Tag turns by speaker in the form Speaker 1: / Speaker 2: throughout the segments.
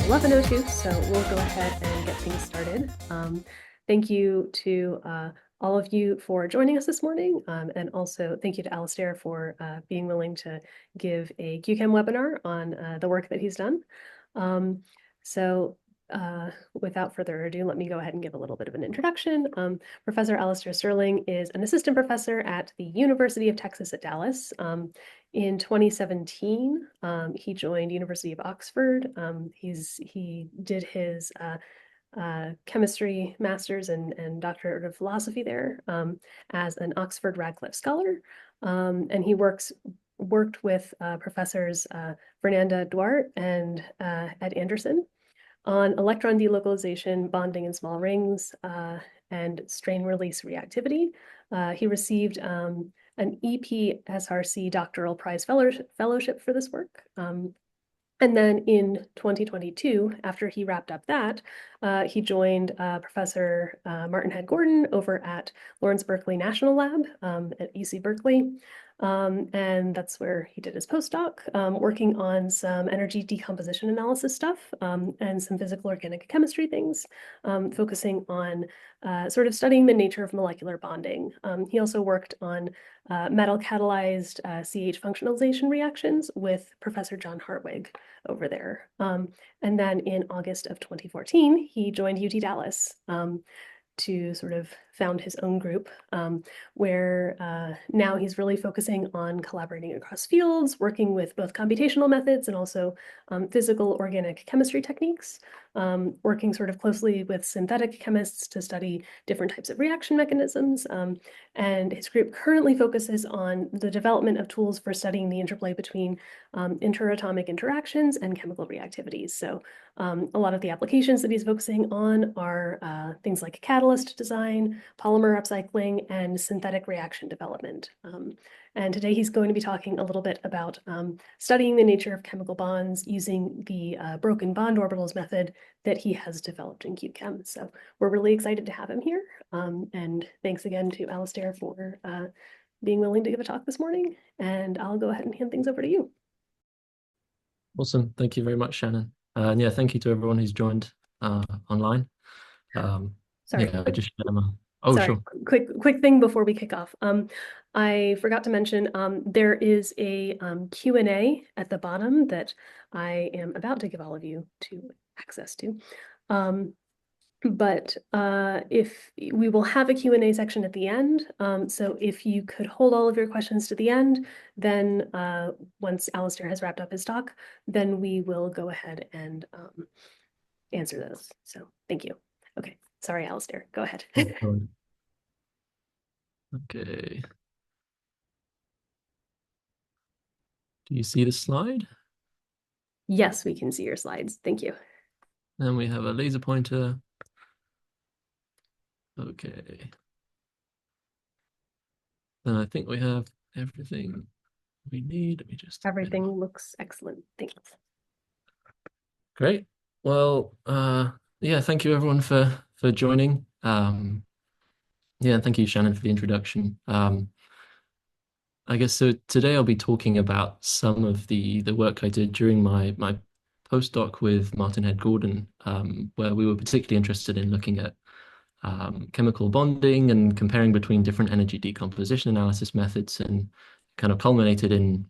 Speaker 1: 11:02, so we'll go ahead and get things started. Thank you to all of you for joining us this morning, and also thank you to Alistair for being willing to give a Q-Chem webinar on the work that he's done. Without further ado, let me go ahead and give a little bit of an introduction. Professor Alistair Sterling is an assistant professor at the University of Texas at Dallas. In 2017, he joined University of Oxford. He did his chemistry master's and doctorate of philosophy there as an Oxford Radcliffe scholar. And he worked with professors Fernanda Duarte and Ed Anderson on electron delocalization, bonding in small rings, and strain release reactivity. He received an EPSRC doctoral prize fellowship for this work. And then in 2022, after he wrapped up that, he joined Professor Martin Head Gordon over at Lawrence Berkeley National Lab at UC Berkeley. And that's where he did his postdoc, working on some energy decomposition analysis stuff and some physical organic chemistry things, focusing on sort of studying the nature of molecular bonding. He also worked on metal catalyzed CH functionalization reactions with Professor John Hartwig over there. And then in August of 2014, he joined UT Dallas to sort of found his own group, where now he's really focusing on collaborating across fields, working with both computational methods and also physical organic chemistry techniques, working sort of closely with synthetic chemists to study different types of reaction mechanisms. And his group currently focuses on the development of tools for studying the interplay between interatomic interactions and chemical reactivities. So a lot of the applications that he's focusing on are things like catalyst design, polymer upcycling, and synthetic reaction development. And today he's going to be talking a little bit about studying the nature of chemical bonds using the Broken Bond Orbitals method that he has developed in Q-Chem. So we're really excited to have him here. And thanks again to Alistair for being willing to give a talk this morning. And I'll go ahead and hand things over to you.
Speaker 2: Awesome. Thank you very much, Shannon. And yeah, thank you to everyone who's joined online.
Speaker 1: Sorry.
Speaker 2: Yeah, I just sorry. Sure.
Speaker 1: Quick thing before we kick off. I forgot to mention there is a Q&A at the bottom that I am about to give all of you access to. But if we will have a Q&A section at the end, so if you could hold all of your questions to the end, then once Alistair has wrapped up his talk, then we will go ahead and answer those. So thank you. Okay, sorry, Alistair, go ahead.
Speaker 2: Okay. Do you see the slide?
Speaker 1: Yes, we can see your slides. Thank you.
Speaker 2: Then we have a laser pointer. Okay. Then I think we have everything we need. Let me just...
Speaker 1: Everything looks excellent. Thanks.
Speaker 2: Great. Well, yeah, thank you everyone for joining. Yeah, thank you, Shannon, for the introduction. I guess so today I'll be talking about some of the work I did during my postdoc with Martin Head Gordon, where we were particularly interested in looking at chemical bonding and comparing between different energy decomposition analysis methods, and kind of culminated in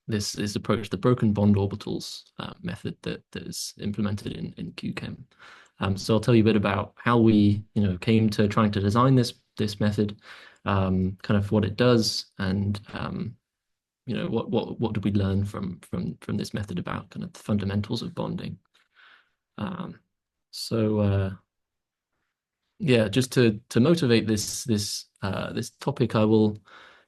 Speaker 2: this approach, the Broken Bond Orbitals method that is implemented in Q-Chem. So I'll tell you a bit about how we came to trying to design this method, kind of what it does, and what did we learn from this method about kind of the fundamentals of bonding. Yeah, just to motivate this topic, I will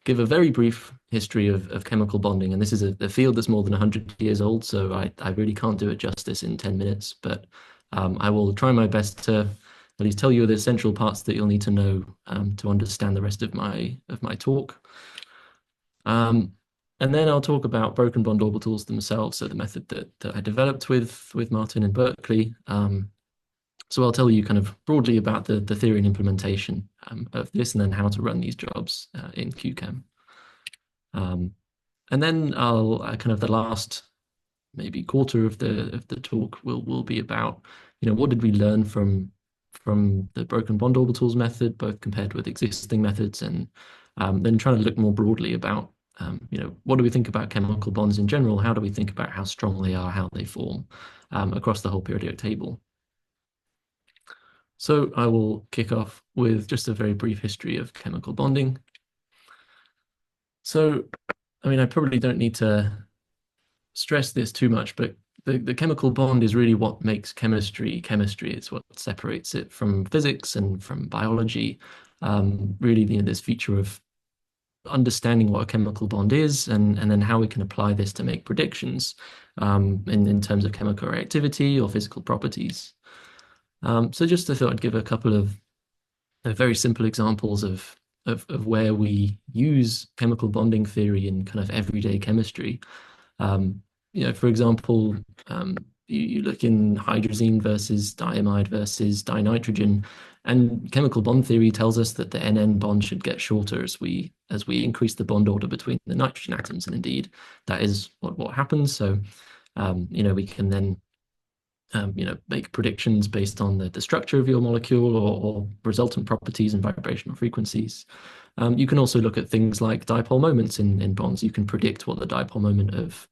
Speaker 2: give a very brief history of chemical bonding. And this is a field that's more than 100 years old, so I really can't do it justice in 10 minutes, but I will try my best to at least tell you the essential parts that you'll need to know to understand the rest of my talk. And then I'll talk about broken bond orbitals themselves, so the method that I developed with Martin in Berkeley. So I'll tell you kind of broadly about the theory and implementation of this, and then how to run these jobs in Q-Chem. And then I'll kind of the last maybe quarter of the talk will be about, what did we learn from the broken bond orbitals method, both compared with existing methods, and then trying to look more broadly about, what do we think about chemical bonds in general? How do we think about how strong they are, how they form across the whole periodic table? So I will kick off with just a very brief history of chemical bonding. So, I probably don't need to stress this too much, but the chemical bond is really what makes chemistry chemistry. It's what separates it from physics and from biology. Really, this feature of understanding what a chemical bond is, and then how we can apply this to make predictions in terms of chemical reactivity or physical properties. So just I thought I'd give a couple of very simple examples of where we use chemical bonding theory in kind of everyday chemistry. For example, you look in hydrazine versus diamide versus dinitrogen, and chemical bond theory tells us that the NN bond should get shorter as we increase the bond order between the nitrogen atoms, and indeed that is what happens. So we can then make predictions based on the structure of your molecule or resultant properties and vibrational frequencies. You can also look at things like dipole moments in bonds. You can predict what the dipole moment of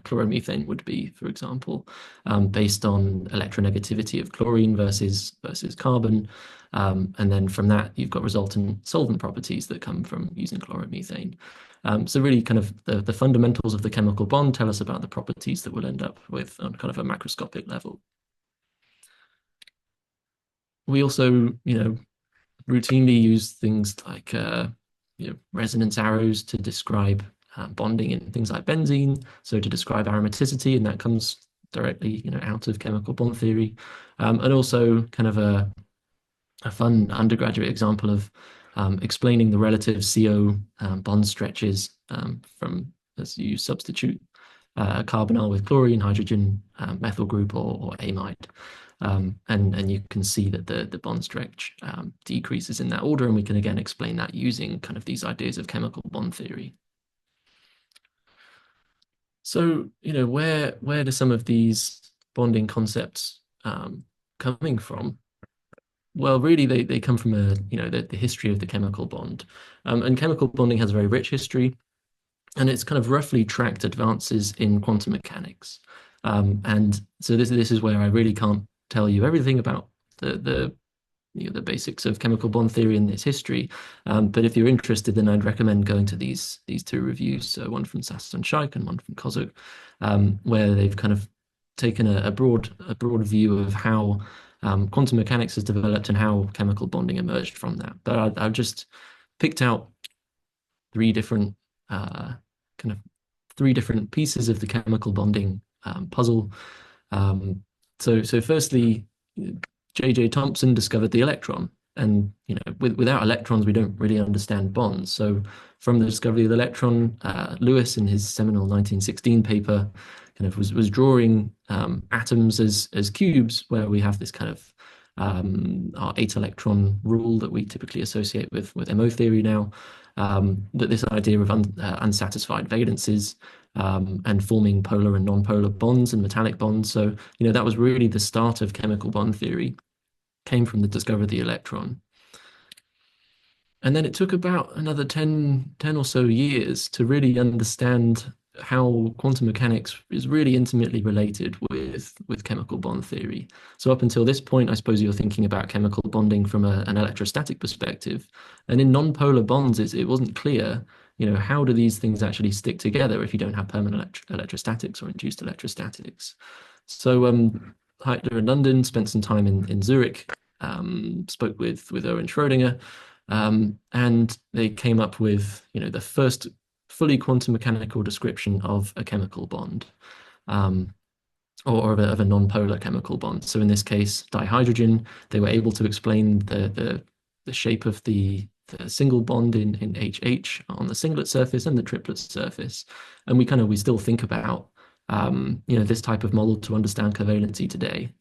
Speaker 2: chloromethane would be, for example, based on electronegativity of chlorine versus carbon. And then from that, you've got resultant solvent properties that come from using chloromethane. So really kind of the fundamentals of the chemical bond tell us about the properties that we'll end up with on kind of a macroscopic level. We also, routinely use things like resonance arrows to describe bonding in things like benzene, so to describe aromaticity, and that comes directly out of chemical bond theory. And also kind of a fun undergraduate example of explaining the relative CO bond stretches from as you substitute a carbonyl with chlorine, hydrogen, methyl group, or amide. And you can see that the bond stretch decreases in that order, and we can again explain that using kind of these ideas of chemical bond theory. So, where do some of these bonding concepts coming from? Well, really, they come from the history of the chemical bond, and chemical bonding has a very rich history, and it's kind of roughly tracked advances in quantum mechanics. And so this is where I really can't tell you everything about the basics of chemical bond theory and its history. But if you're interested, then I'd recommend going to these two reviews. So one from Sass and Scheik and one from Kozuk, where they've kind of taken a broad view of how quantum mechanics has developed and how chemical bonding emerged from that. But I've just picked out three different pieces of the chemical bonding puzzle. So firstly, J.J. Thomson discovered the electron, and without electrons we don't really understand bonds. So from the discovery of the electron, Lewis in his seminal 1916 paper kind of was drawing atoms as cubes, where we have this kind of our 8-electron rule that we typically associate with MO theory now. That this idea of unsatisfied valences and forming polar and non-polar bonds and metallic bonds. So that was really the start of chemical bond theory, came from the discovery of the electron. And then it took about another 10 or so years to really understand how quantum mechanics is really intimately related with chemical bond theory. So up until this point, I suppose you're thinking about chemical bonding from an electrostatic perspective. And in non-polar bonds, it wasn't clear, how do these things actually stick together if you don't have permanent electrostatics or induced electrostatics? So Heitler and London spent some time in Zurich, spoke with Erwin Schrödinger, and they came up with, the first fully quantum mechanical description of a chemical bond, or of a non-polar chemical bond. So in this case, dihydrogen, they were able to explain the shape of the single bond in HH on the singlet surface and the triplet surface. And we still think about this type of model to understand covalency today.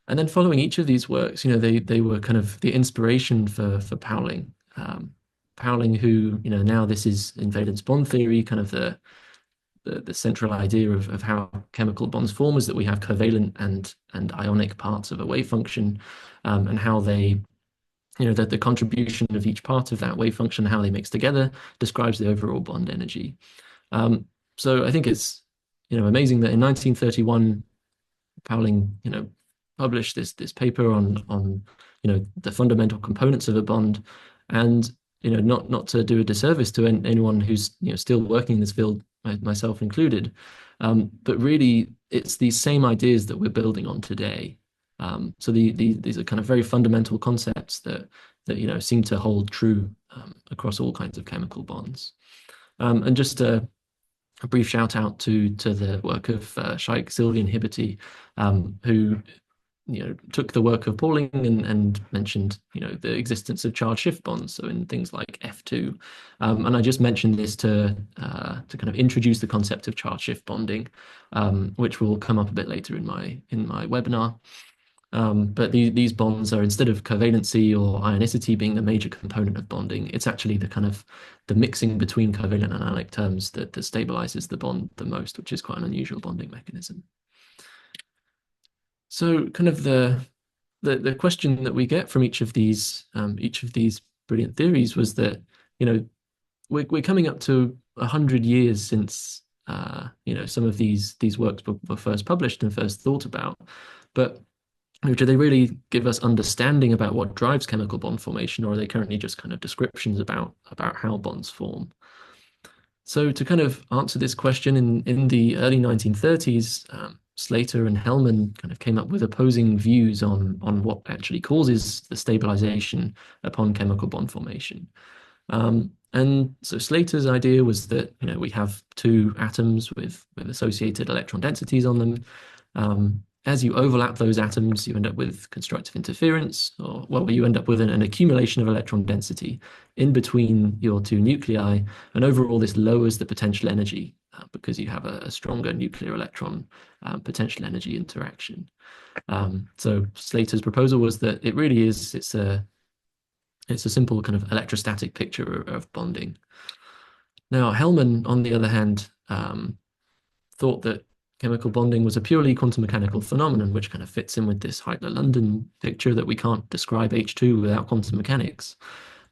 Speaker 2: And then following each of these works, they were kind of the inspiration for Pauling. Pauling, who, now this is in valence bond theory, kind of the the central idea of how chemical bonds form is that we have covalent and ionic parts of a wave function, and how they, that the contribution of each part of that wave function, how they mix together, describes the overall bond energy. So I think it's, amazing that in 1931, Pauling, published this paper on the fundamental components of a bond, and not to do a disservice to anyone who's still working in this field, myself included, but really it's these same ideas that we're building on today. So these are kind of very fundamental concepts that seem to hold true across all kinds of chemical bonds. And just a brief shout out to the work of Shaikh Sylvian Hibberty, who took the work of Pauling and mentioned the existence of charge shift bonds, so in things like F2. And I just mentioned this to kind of introduce the concept of charge shift bonding, which will come up a bit later in my webinar. But these bonds are, instead of covalency or ionicity being the major component of bonding, it's actually the mixing between covalent and ionic terms that stabilizes the bond the most, which is quite an unusual bonding mechanism. So kind of the question that we get from each of these brilliant theories was that, we're coming up to 100 years since some of these works were first published and first thought about, but do they really give us understanding about what drives chemical bond formation, or are they currently just kind of descriptions about how bonds form? So to kind of answer this question, in the early 1930s, Slater and Hellman kind of came up with opposing views on what actually causes the stabilization upon chemical bond formation. And so Slater's idea was that we have two atoms with associated electron densities on them. As you overlap those atoms, you end up with constructive interference, or well, you end up with an accumulation of electron density in between your two nuclei, and overall this lowers the potential energy because you have a stronger nuclear electron potential energy interaction. So Slater's proposal was that it really is it's a simple kind of electrostatic picture of bonding. Now Hellman, on the other hand, thought that chemical bonding was a purely quantum mechanical phenomenon, which kind of fits in with this Heitler-London picture that we can't describe H2 without quantum mechanics.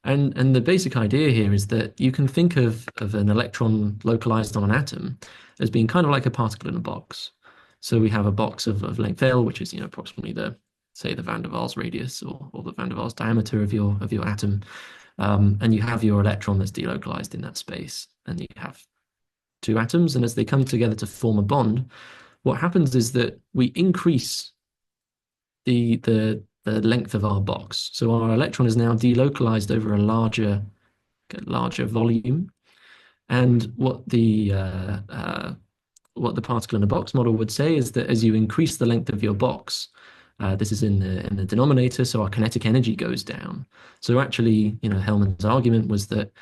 Speaker 2: And the basic idea here is that you can think of an electron localized on an atom as being kind of like a particle in a box. So we have a box of length L, which is approximately the van der Waals radius or the van der Waals diameter of your atom, and you have your electron that's delocalized in that space, and you have two atoms, and as they come together to form a bond, what happens is that we increase the length of our box. So our electron is now delocalized over a larger volume, and what the particle in a box model would say is that as you increase the length of your box, this is in the denominator, so our kinetic energy goes down. So actually, Hellman's argument was that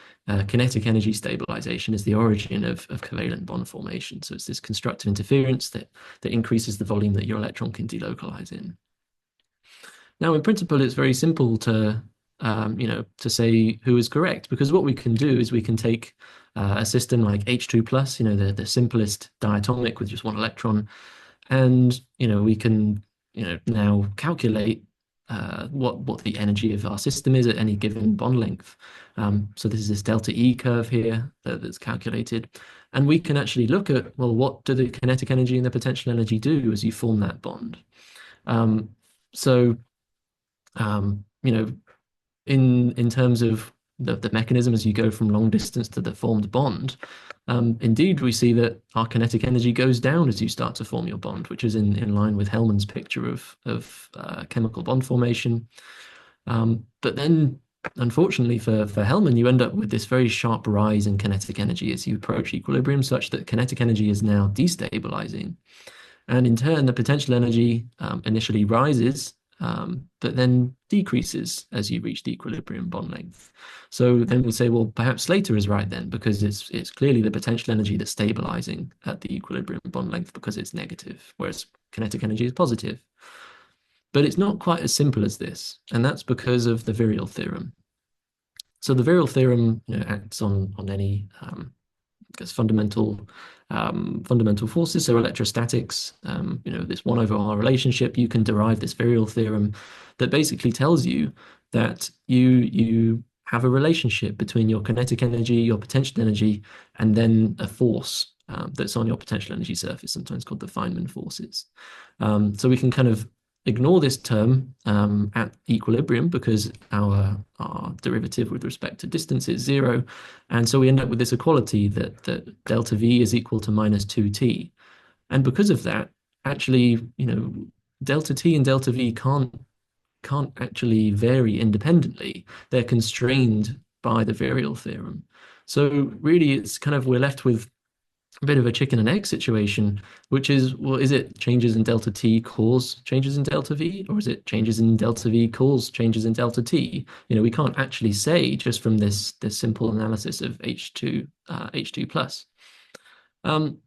Speaker 2: kinetic energy stabilization is the origin of covalent bond formation. So it's this constructive interference that increases the volume that your electron can delocalize in. Now, in principle, it's very simple to say who is correct, because what we can do is we can take a system like H2 plus, the simplest diatomic with just one electron, and we can now calculate what the energy of our system is at any given bond length. So this is this delta E curve here that's calculated, and we can actually look at, well, what do the kinetic energy and the potential energy do as you form that bond? In terms of the mechanism as you go from long distance to the formed bond, indeed we see that our kinetic energy goes down as you start to form your bond, which is in line with Hellman's picture of chemical bond formation. But then, unfortunately for Hellman, you end up with this very sharp rise in kinetic energy as you approach equilibrium, such that kinetic energy is now destabilizing. And in turn, the potential energy initially rises, but then decreases as you reach the equilibrium bond length. So then we say, well, perhaps Slater is right then, because it's clearly the potential energy that's stabilizing at the equilibrium bond length because it's negative, whereas kinetic energy is positive. But it's not quite as simple as this, and that's because of the virial theorem. So the virial theorem acts on any guess fundamental forces, so electrostatics. This 1/r relationship, you can derive this virial theorem that basically tells you that you have a relationship between your kinetic energy, your potential energy, and then a force that's on your potential energy surface, sometimes called the Feynman forces. So we can kind of ignore this term at equilibrium because our derivative with respect to distance is 0. And so we end up with this equality that delta V is equal to minus 2t. And because of that, actually, delta T and delta V can't actually vary independently. They're constrained by the virial theorem. So really, it's kind of we're left with a bit of a chicken and egg situation, which is, well, is it changes in delta T cause changes in delta V, or is it changes in delta V cause changes in delta T? We can't actually say just from this simple analysis of H2 plus.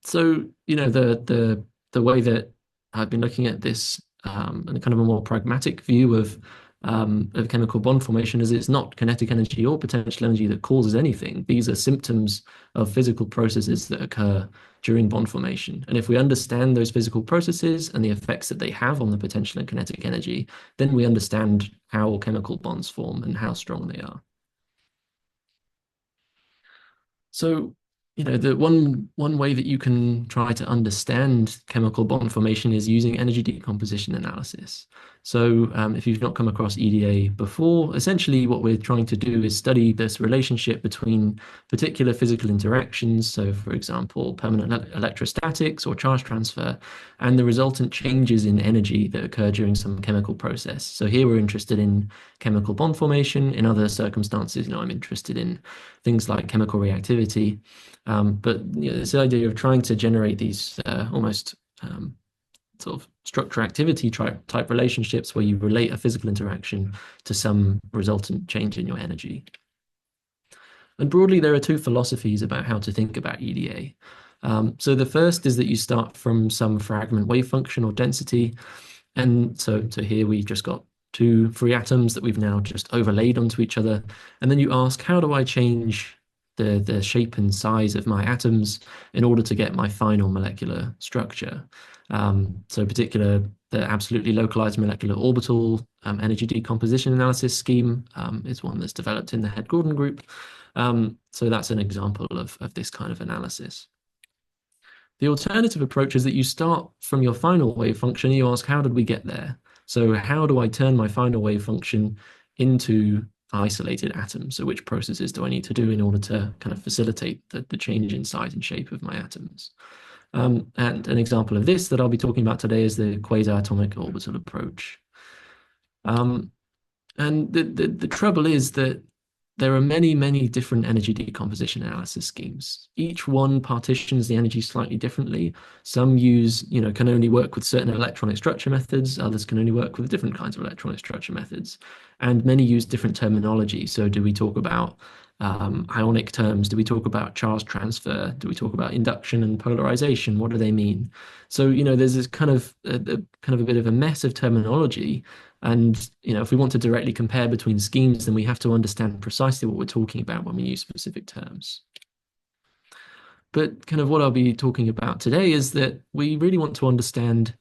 Speaker 2: So the way that I've been looking at this and kind of a more pragmatic view of chemical bond formation is it's not kinetic energy or potential energy that causes anything. These are symptoms of physical processes that occur during bond formation. And if we understand those physical processes and the effects that they have on the potential and kinetic energy, then we understand how chemical bonds form and how strong they are. So the one way that you can try to understand chemical bond formation is using energy decomposition analysis. So if you've not come across EDA before, essentially what we're trying to do is study this relationship between particular physical interactions. So for example, permanent electrostatics or charge transfer, and the resultant changes in energy that occur during some chemical process. So here we're interested in chemical bond formation. In other circumstances, I'm interested in things like chemical reactivity. But this idea of trying to generate these almost sort of structure activity type relationships where you relate a physical interaction to some resultant change in your energy. And broadly, there are two philosophies about how to think about EDA. So the first is that you start from some fragment wave function or density. And so here we've just got two free atoms that we've now just overlaid onto each other. And then you ask, how do I change the shape and size of my atoms in order to get my final molecular structure? So the absolutely localized molecular orbital energy decomposition analysis scheme is one that's developed in the Head-Gordon group. So that's an example of this kind of analysis. The alternative approach is that you start from your final wave function and you ask, how did we get there? So how do I turn my final wave function into isolated atoms? So which processes do I need to do in order to kind of facilitate the change in size and shape of my atoms? And an example of this that I'll be talking about today is the quasi-atomic orbital approach. And the trouble is that there are many, many different energy decomposition analysis schemes. Each one partitions the energy slightly differently. Some can only work with certain electronic structure methods. Others can only work with different kinds of electronic structure methods. And many use different terminology. So do we talk about ionic terms? Do we talk about charge transfer? Do we talk about induction and polarization? What do they mean? So, there's this kind of a bit of a mess of terminology. And, if we want to directly compare between schemes, then we have to understand precisely what we're talking about when we use specific terms. But kind of what I'll be talking about today is that we really want to understand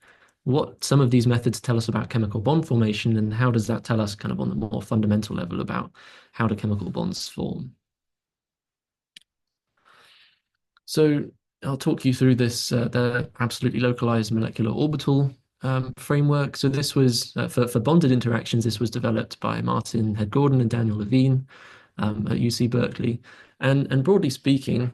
Speaker 2: what some of these methods tell us about chemical bond formation and how does that tell us kind of on the more fundamental level about how do chemical bonds form. So I'll talk you through this, the absolutely localized molecular orbital framework. So this was, for bonded interactions, this was developed by Martin Head-Gordon and Daniel Levine at UC Berkeley. And broadly speaking,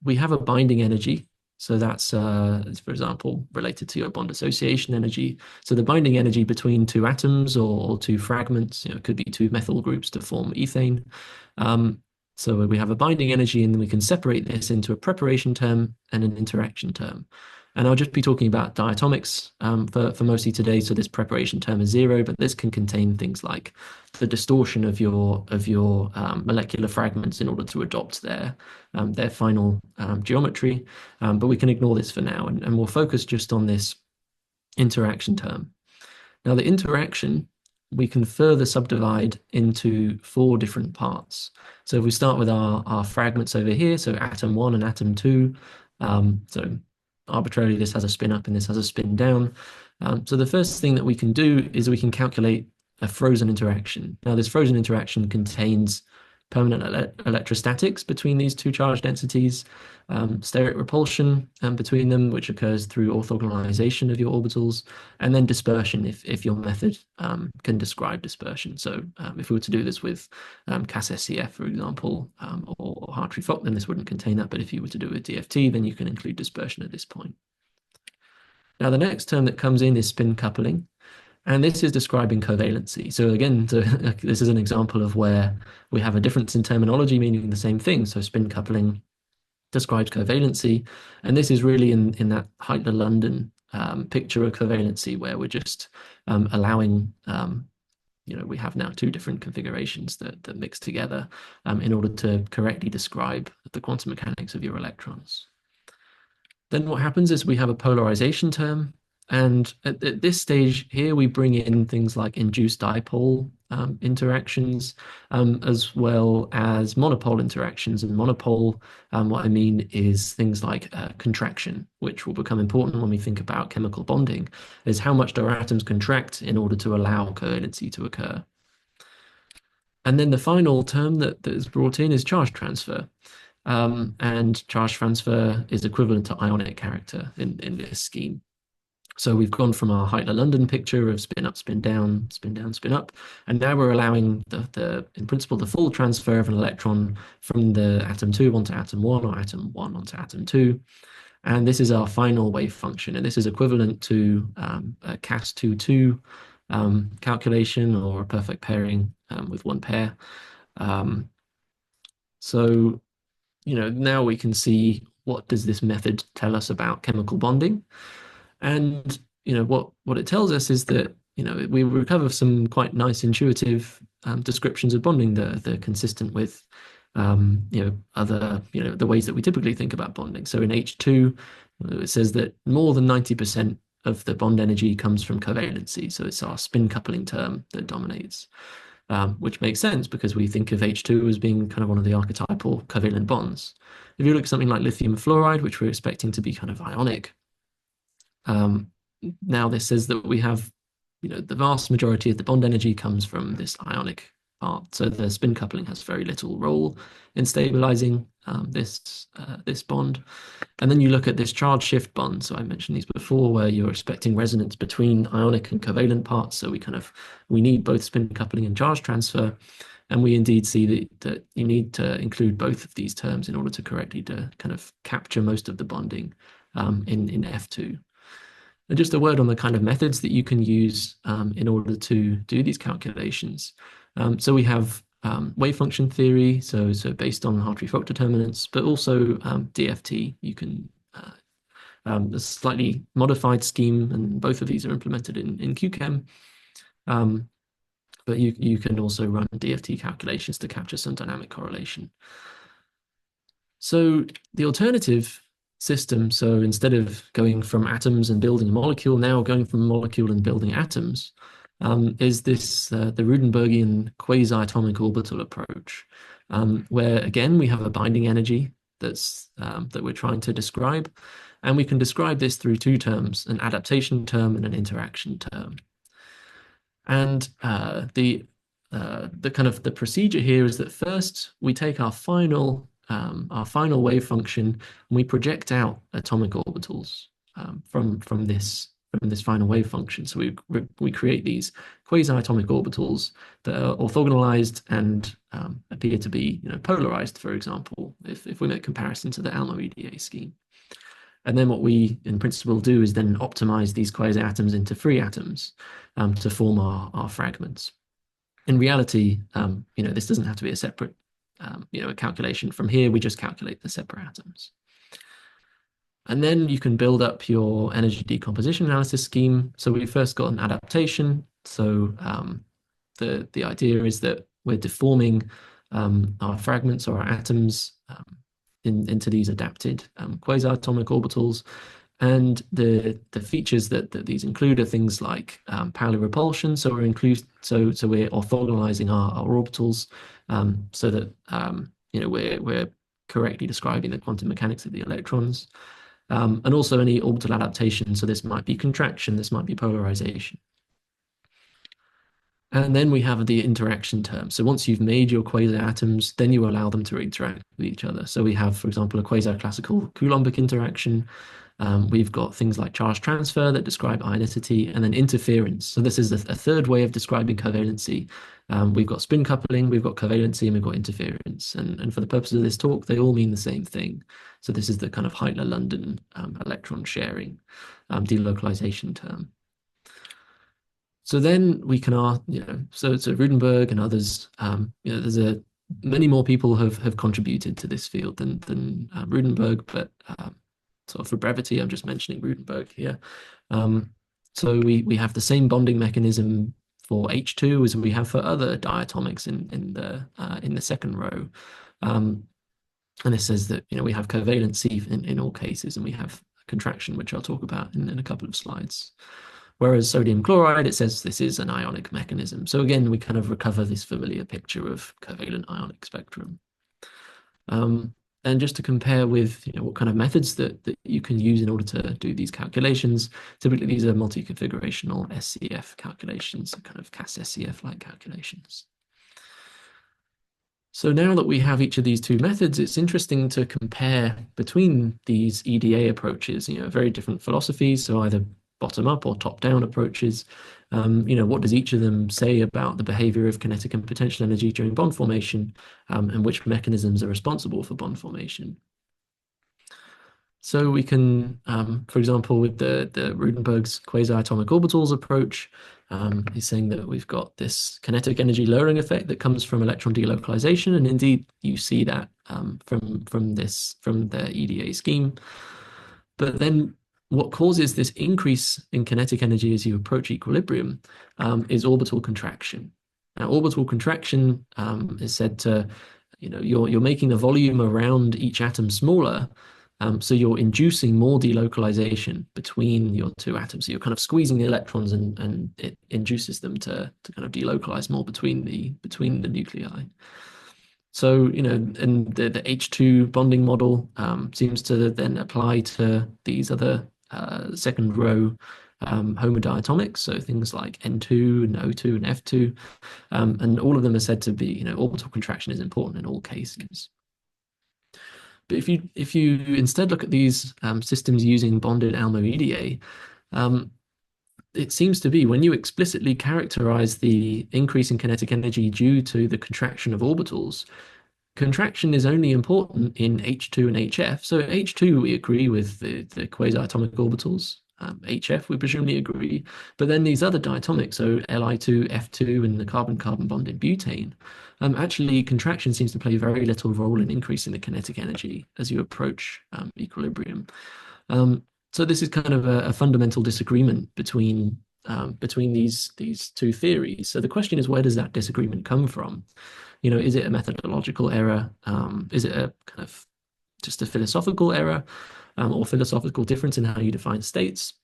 Speaker 2: we have a binding energy. So that's, for example, related to your bond association energy. So the binding energy between two atoms or two fragments, it could be two methyl groups to form ethane. So we have a binding energy, and then we can separate this into a preparation term and an interaction term. And I'll just be talking about diatomics for mostly today. So this preparation term is 0, but this can contain things like the distortion of your molecular fragments in order to adopt their final geometry. But we can ignore this for now, and we'll focus just on this interaction term. Now, the interaction we can further subdivide into 4 different parts. So if we start with our fragments over here, so atom 1 and atom 2, so arbitrarily this has a spin up and this has a spin down. So the first thing that we can do is we can calculate a frozen interaction. Now this frozen interaction contains permanent electrostatics between these 2 charge densities, steric repulsion between them, which occurs through orthogonalization of your orbitals, and then dispersion if your method can describe dispersion. So if we were to do this with CAS SCF, for example, or Hartree-Fock, then this wouldn't contain that. But if you were to do it with DFT, then you can include dispersion at this point. Now, the next term that comes in is spin coupling. And this is describing covalency. So again, this is an example of where we have a difference in terminology meaning the same thing. So spin coupling describes covalency. And this is really in that Heitler-London picture of covalency where we're just allowing, we have now 2 different configurations that mix together in order to correctly describe the quantum mechanics of your electrons. Then what happens is we have a polarization term. And at this stage here, we bring in things like induced dipole interactions, as well as monopole interactions. And monopole, what I mean is things like contraction, which will become important when we think about chemical bonding, is how much do our atoms contract in order to allow covalency to occur. And then the final term that is brought in is charge transfer. And charge transfer is equivalent to ionic character in this scheme. So we've gone from our Heitler-London picture of spin up, spin down, spin down, spin up, and now we're allowing in principle, the full transfer of an electron from the atom 2 onto atom 1 or atom 1 onto atom 2. And this is our final wave function, and this is equivalent to a CAS-2-2 calculation or a perfect pairing with 1 pair. So, now we can see what does this method tell us about chemical bonding. And what it tells us is that we recover some quite nice intuitive descriptions of bonding that are consistent with other the ways that we typically think about bonding. So in H2, it says that more than 90% of the bond energy comes from covalency. So it's our spin coupling term that dominates, which makes sense because we think of H2 as being kind of one of the archetypal covalent bonds. If you look at something like lithium fluoride, which we're expecting to be kind of ionic, now this says that we have, the vast majority of the bond energy comes from this ionic part. So the spin coupling has very little role in stabilizing this bond. And then you look at this charge shift bond. So I mentioned these before, where you're expecting resonance between ionic and covalent parts. So we need both spin coupling and charge transfer. And we indeed see that you need to include both of these terms in order to correctly kind of capture most of the bonding in F2. And just a word on the kind of methods that you can use in order to do these calculations. So we have wave function theory, so based on Hartree-Fock determinants, but also DFT. You can a slightly modified scheme, and both of these are implemented in Q-Chem. But you can also run DFT calculations to capture some dynamic correlation. So the alternative system, so instead of going from atoms and building a molecule, now going from a molecule and building atoms, is this the Rudenbergian quasi-atomic orbital approach, where again we have a binding energy that we're trying to describe, and we can describe this through 2 terms: an adaptation term and an interaction term. And the kind of the procedure here is that first we take our final wave function and we project out atomic orbitals from this final wave function. So we create these quasi-atomic orbitals that are orthogonalized and appear to be polarized, for example, if we make comparison to the ALMA EDA scheme. And then what we in principle do is then optimize these quasi-atoms into free atoms to form our fragments. In reality, this doesn't have to be a separate a calculation. From here, we just calculate the separate atoms. And then you can build up your energy decomposition analysis scheme. So we first got an adaptation. So the idea is that we're deforming our fragments or our atoms into these adapted quasi-atomic orbitals. And the features that these include are things like parallel repulsion. So we're orthogonalizing our orbitals so that we're correctly describing the quantum mechanics of the electrons, and also any orbital adaptation. So this might be contraction, this might be polarization. And then we have the interaction term. So once you've made your quasi-atoms, then you allow them to interact with each other. So we have, for example, a quasi-classical Coulombic interaction. We've got things like charge transfer that describe ionicity, and then interference. So this is a third way of describing covalency. We've got spin coupling, we've got covalency, and we've got interference. And for the purposes of this talk, they all mean the same thing. So this is the kind of Heitler-London electron sharing delocalization term. So then we can so Rudenberg and others, there's many more people have contributed to this field than Rudenberg, but sort of for brevity, I'm just mentioning Rudenberg here. So we have the same bonding mechanism for H2 as we have for other diatomics in the second row. And it says that we have covalency in all cases, and we have contraction, which I'll talk about in a couple of slides. Whereas sodium chloride, it says this is an ionic mechanism. So again, we kind of recover this familiar picture of covalent ionic spectrum. And just to compare with what kind of methods that you can use in order to do these calculations, typically these are multi-configurational SCF calculations, kind of CAS SCF-like calculations. So now that we have each of these two methods, it's interesting to compare between these EDA approaches, very different philosophies, so either bottom-up or top-down approaches. What does each of them say about the behavior of kinetic and potential energy during bond formation, and which mechanisms are responsible for bond formation? So we can, for example, with the Rudenberg's quasi-atomic orbitals approach, he's saying that we've got this kinetic energy lowering effect that comes from electron delocalization, and indeed you see that from the EDA scheme. But then what causes this increase in kinetic energy as you approach equilibrium is orbital contraction. Now, orbital contraction is said to, you're making the volume around each atom smaller, so you're inducing more delocalization between your two atoms. So you're kind of squeezing the electrons, and it induces them to kind of delocalize more between the nuclei. So, and the H2 bonding model seems to then apply to these other second row homodiatomics, so things like N2 and O2 and F2, and all of them are said to be, orbital contraction is important in all cases. But if you instead look at these systems using bonded Almo EDA, it seems to be when you explicitly characterize the increase in kinetic energy due to the contraction of orbitals, contraction is only important in H2 and HF. So H2, we agree with the quasi-atomic orbitals. HF, we presumably agree. But then these other diatomics, so Li2, F2, and the carbon-carbon bond in butane, actually contraction seems to play very little role in increasing the kinetic energy as you approach equilibrium. So this is kind of a fundamental disagreement between these two theories. So the question is, where does that disagreement come from? Is it a methodological error? Is it a kind of just a philosophical error, or philosophical difference in how you define states?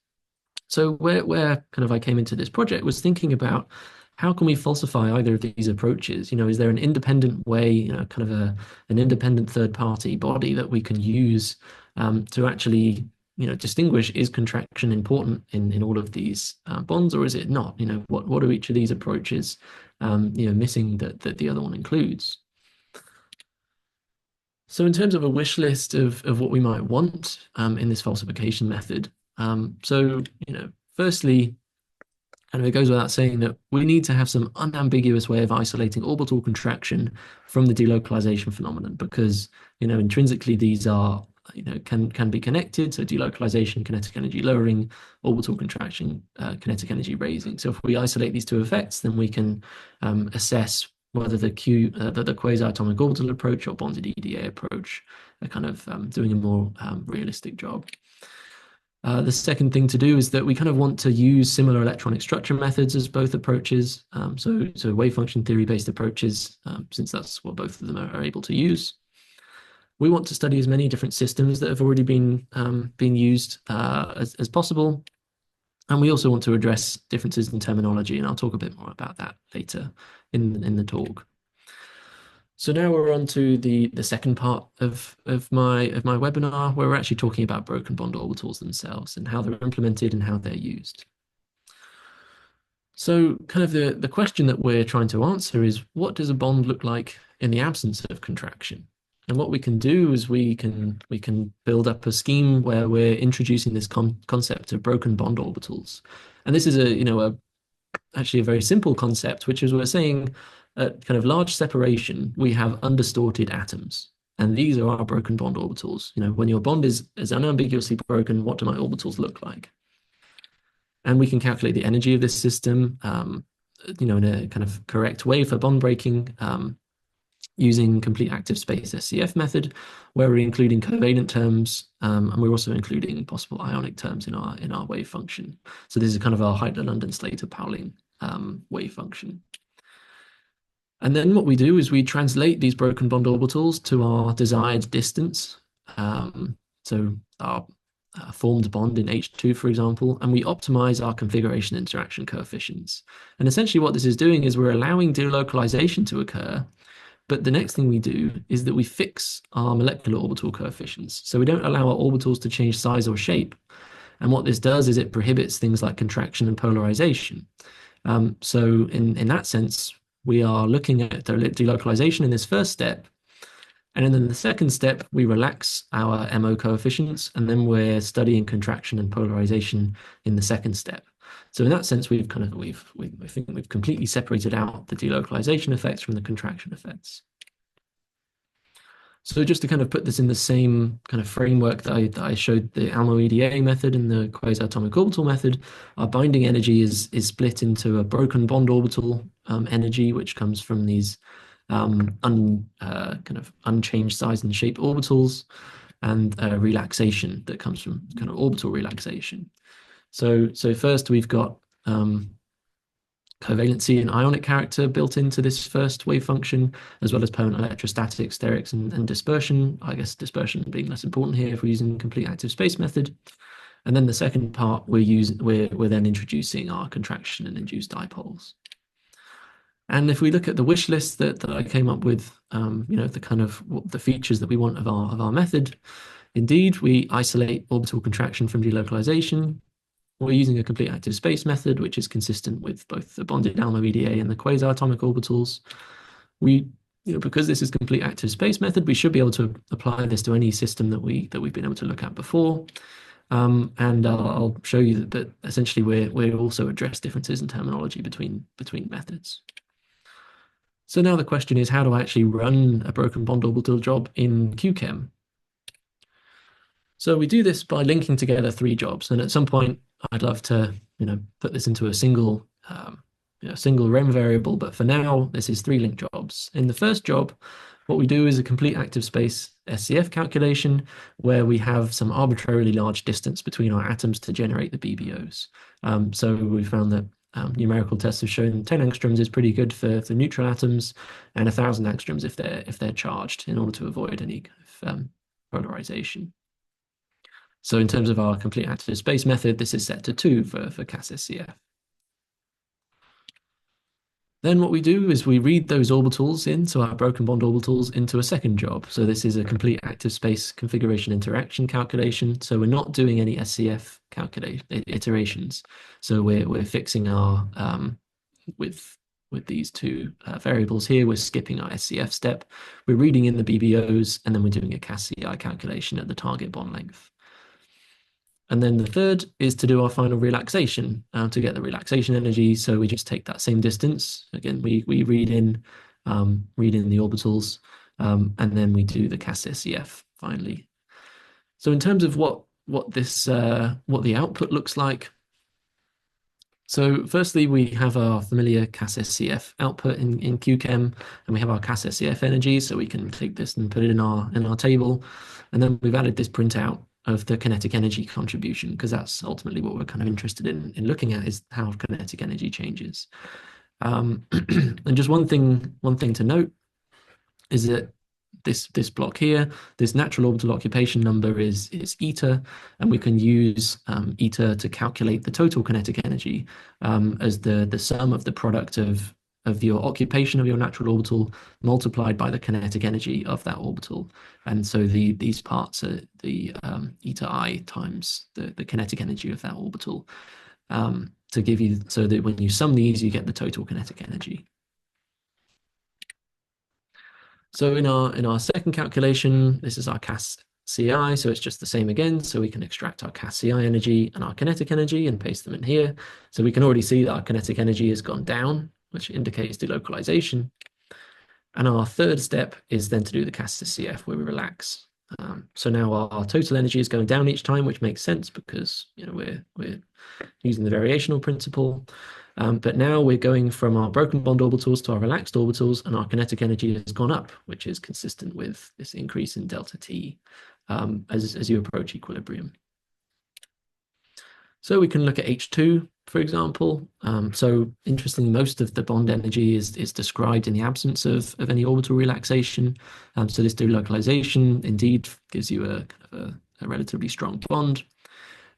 Speaker 2: So where kind of I came into this project was thinking about how can we falsify either of these approaches? Is there an independent way, kind of an independent third-party body that we can use to actually distinguish, is contraction important in all of these bonds, or is it not? What are each of these approaches missing that the other one includes? So in terms of a wish list of what we might want in this falsification method, firstly, and it goes without saying that we need to have some unambiguous way of isolating orbital contraction from the delocalization phenomenon, because intrinsically these are can be connected. So delocalization, kinetic energy lowering; orbital contraction, kinetic energy raising. So if we isolate these two effects, then we can assess whether the quasi-atomic orbital approach or bonded EDA approach are kind of doing a more realistic job. The second thing to do is that we kind of want to use similar electronic structure methods as both approaches. So wave function theory based approaches, since that's what both of them are able to use. we want to study as many different systems that have already been used as possible. And we also want to address differences in terminology, and I'll talk a bit more about that later in the talk. So now we're on to the second part of my webinar, where we're actually talking about broken bond orbitals themselves and how they're implemented and how they're used. So kind of the question that we're trying to answer is, what does a bond look like in the absence of contraction? And what we can do is we can build up a scheme where we're introducing this concept of broken bond orbitals. And this is actually a very simple concept, which is we're saying at kind of large separation, we have undistorted atoms. And these are our broken bond orbitals. When your bond is unambiguously broken, what do my orbitals look like? And we can calculate the energy of this system, in a kind of correct way for bond breaking, using complete active space SCF method, where we're including covalent terms, and we're also including possible ionic terms in our wave function. So this is kind of our Heitler-London-Slater-Pauling wave function. And then what we do is we translate these broken bond orbitals to our desired distance. So our formed bond in H2, for example, and we optimize our configuration interaction coefficients. And essentially what this is doing is we're allowing delocalization to occur, but the next thing we do is that we fix our molecular orbital coefficients. So we don't allow our orbitals to change size or shape. And what this does is it prohibits things like contraction and polarization. So in that sense, we are looking at delocalization in this first step. And then in the second step, we relax our MO coefficients, and then we're studying contraction and polarization in the second step. So in that sense, I think we've completely separated out the delocalization effects from the contraction effects. So just to kind of put this in the same kind of framework that I showed the ALMO-EDA method and the quasi-atomic orbital method, our binding energy is split into a broken bond orbital energy, which comes from these kind of unchanged size and shape orbitals, and relaxation that comes from kind of orbital relaxation. So first we've got covalency and ionic character built into this first wave function, as well as permanent electrostatics, sterics, and dispersion. I guess dispersion being less important here if we're using complete active space method. And then the second part, we're then introducing our contraction and induced dipoles. And if we look at the wish list that I came up with, the kind of the features that we want of our method, indeed, we isolate orbital contraction from delocalization. We're using a complete active space method, which is consistent with both the bonded ALMO-EDA and the quasi-atomic orbitals. Because this is complete active space method, we should be able to apply this to any system that we've been able to look at before. And I'll show you that essentially we also address differences in terminology between methods. So now the question is, how do I actually run a broken bond orbital job in Q-Chem? So we do this by linking together 3 jobs, and at some point I'd love to put this into a single rem variable, but for now this is 3 linked jobs. In the first job, what we do is a complete active space SCF calculation, where we have some arbitrarily large distance between our atoms to generate the BBOs. So we found that numerical tests have shown 10 angstroms is pretty good for neutral atoms, and 1,000 angstroms if they're charged, in order to avoid any kind of polarization. So in terms of our complete active space method, this is set to 2 for CAS-SCF. Then what we do is we read those orbitals into our broken bond orbitals into a second job. So this is a complete active space configuration interaction calculation. So we're not doing any SCF iterations. So we're fixing our with these 2 variables here. We're skipping our SCF step. We're reading in the BBOs, and then we're doing a CAS-CI calculation at the target bond length. And then the third is to do our final relaxation to get the relaxation energy. So we just take that same distance. Again, we read in the orbitals, and then we do the CAS-SCF finally. So in terms of what the output looks like. So firstly, we have our familiar CAS-SCF output in Q-Chem, and we have our CAS-SCF energy. So we can take this and put it in our table, and then we've added this printout of the kinetic energy contribution, because that's ultimately what we're kind of interested in looking at, is how kinetic energy changes. And just one thing to note is that this block here, this natural orbital occupation number is eta, and we can use eta to calculate the total kinetic energy as the sum of the product of your occupation of your natural orbital multiplied by the kinetic energy of that orbital. And so these parts are the eta I times the kinetic energy of that orbital, to give you, so that when you sum these, you get the total kinetic energy. So in our second calculation, this is our CAS CI, so it's just the same again. So we can extract our CAS CI energy and our kinetic energy and paste them in here. So we can already see that our kinetic energy has gone down, which indicates delocalization. And our third step is then to do the CAS to CF, where we relax. So now our total energy is going down each time, which makes sense because we're using the variational principle. But now we're going from our broken bond orbitals to our relaxed orbitals, and our kinetic energy has gone up, which is consistent with this increase in delta T as you approach equilibrium. So we can look at H2, for example. So interestingly, most of the bond energy is described in the absence of any orbital relaxation. So this delocalization indeed gives you a relatively strong bond.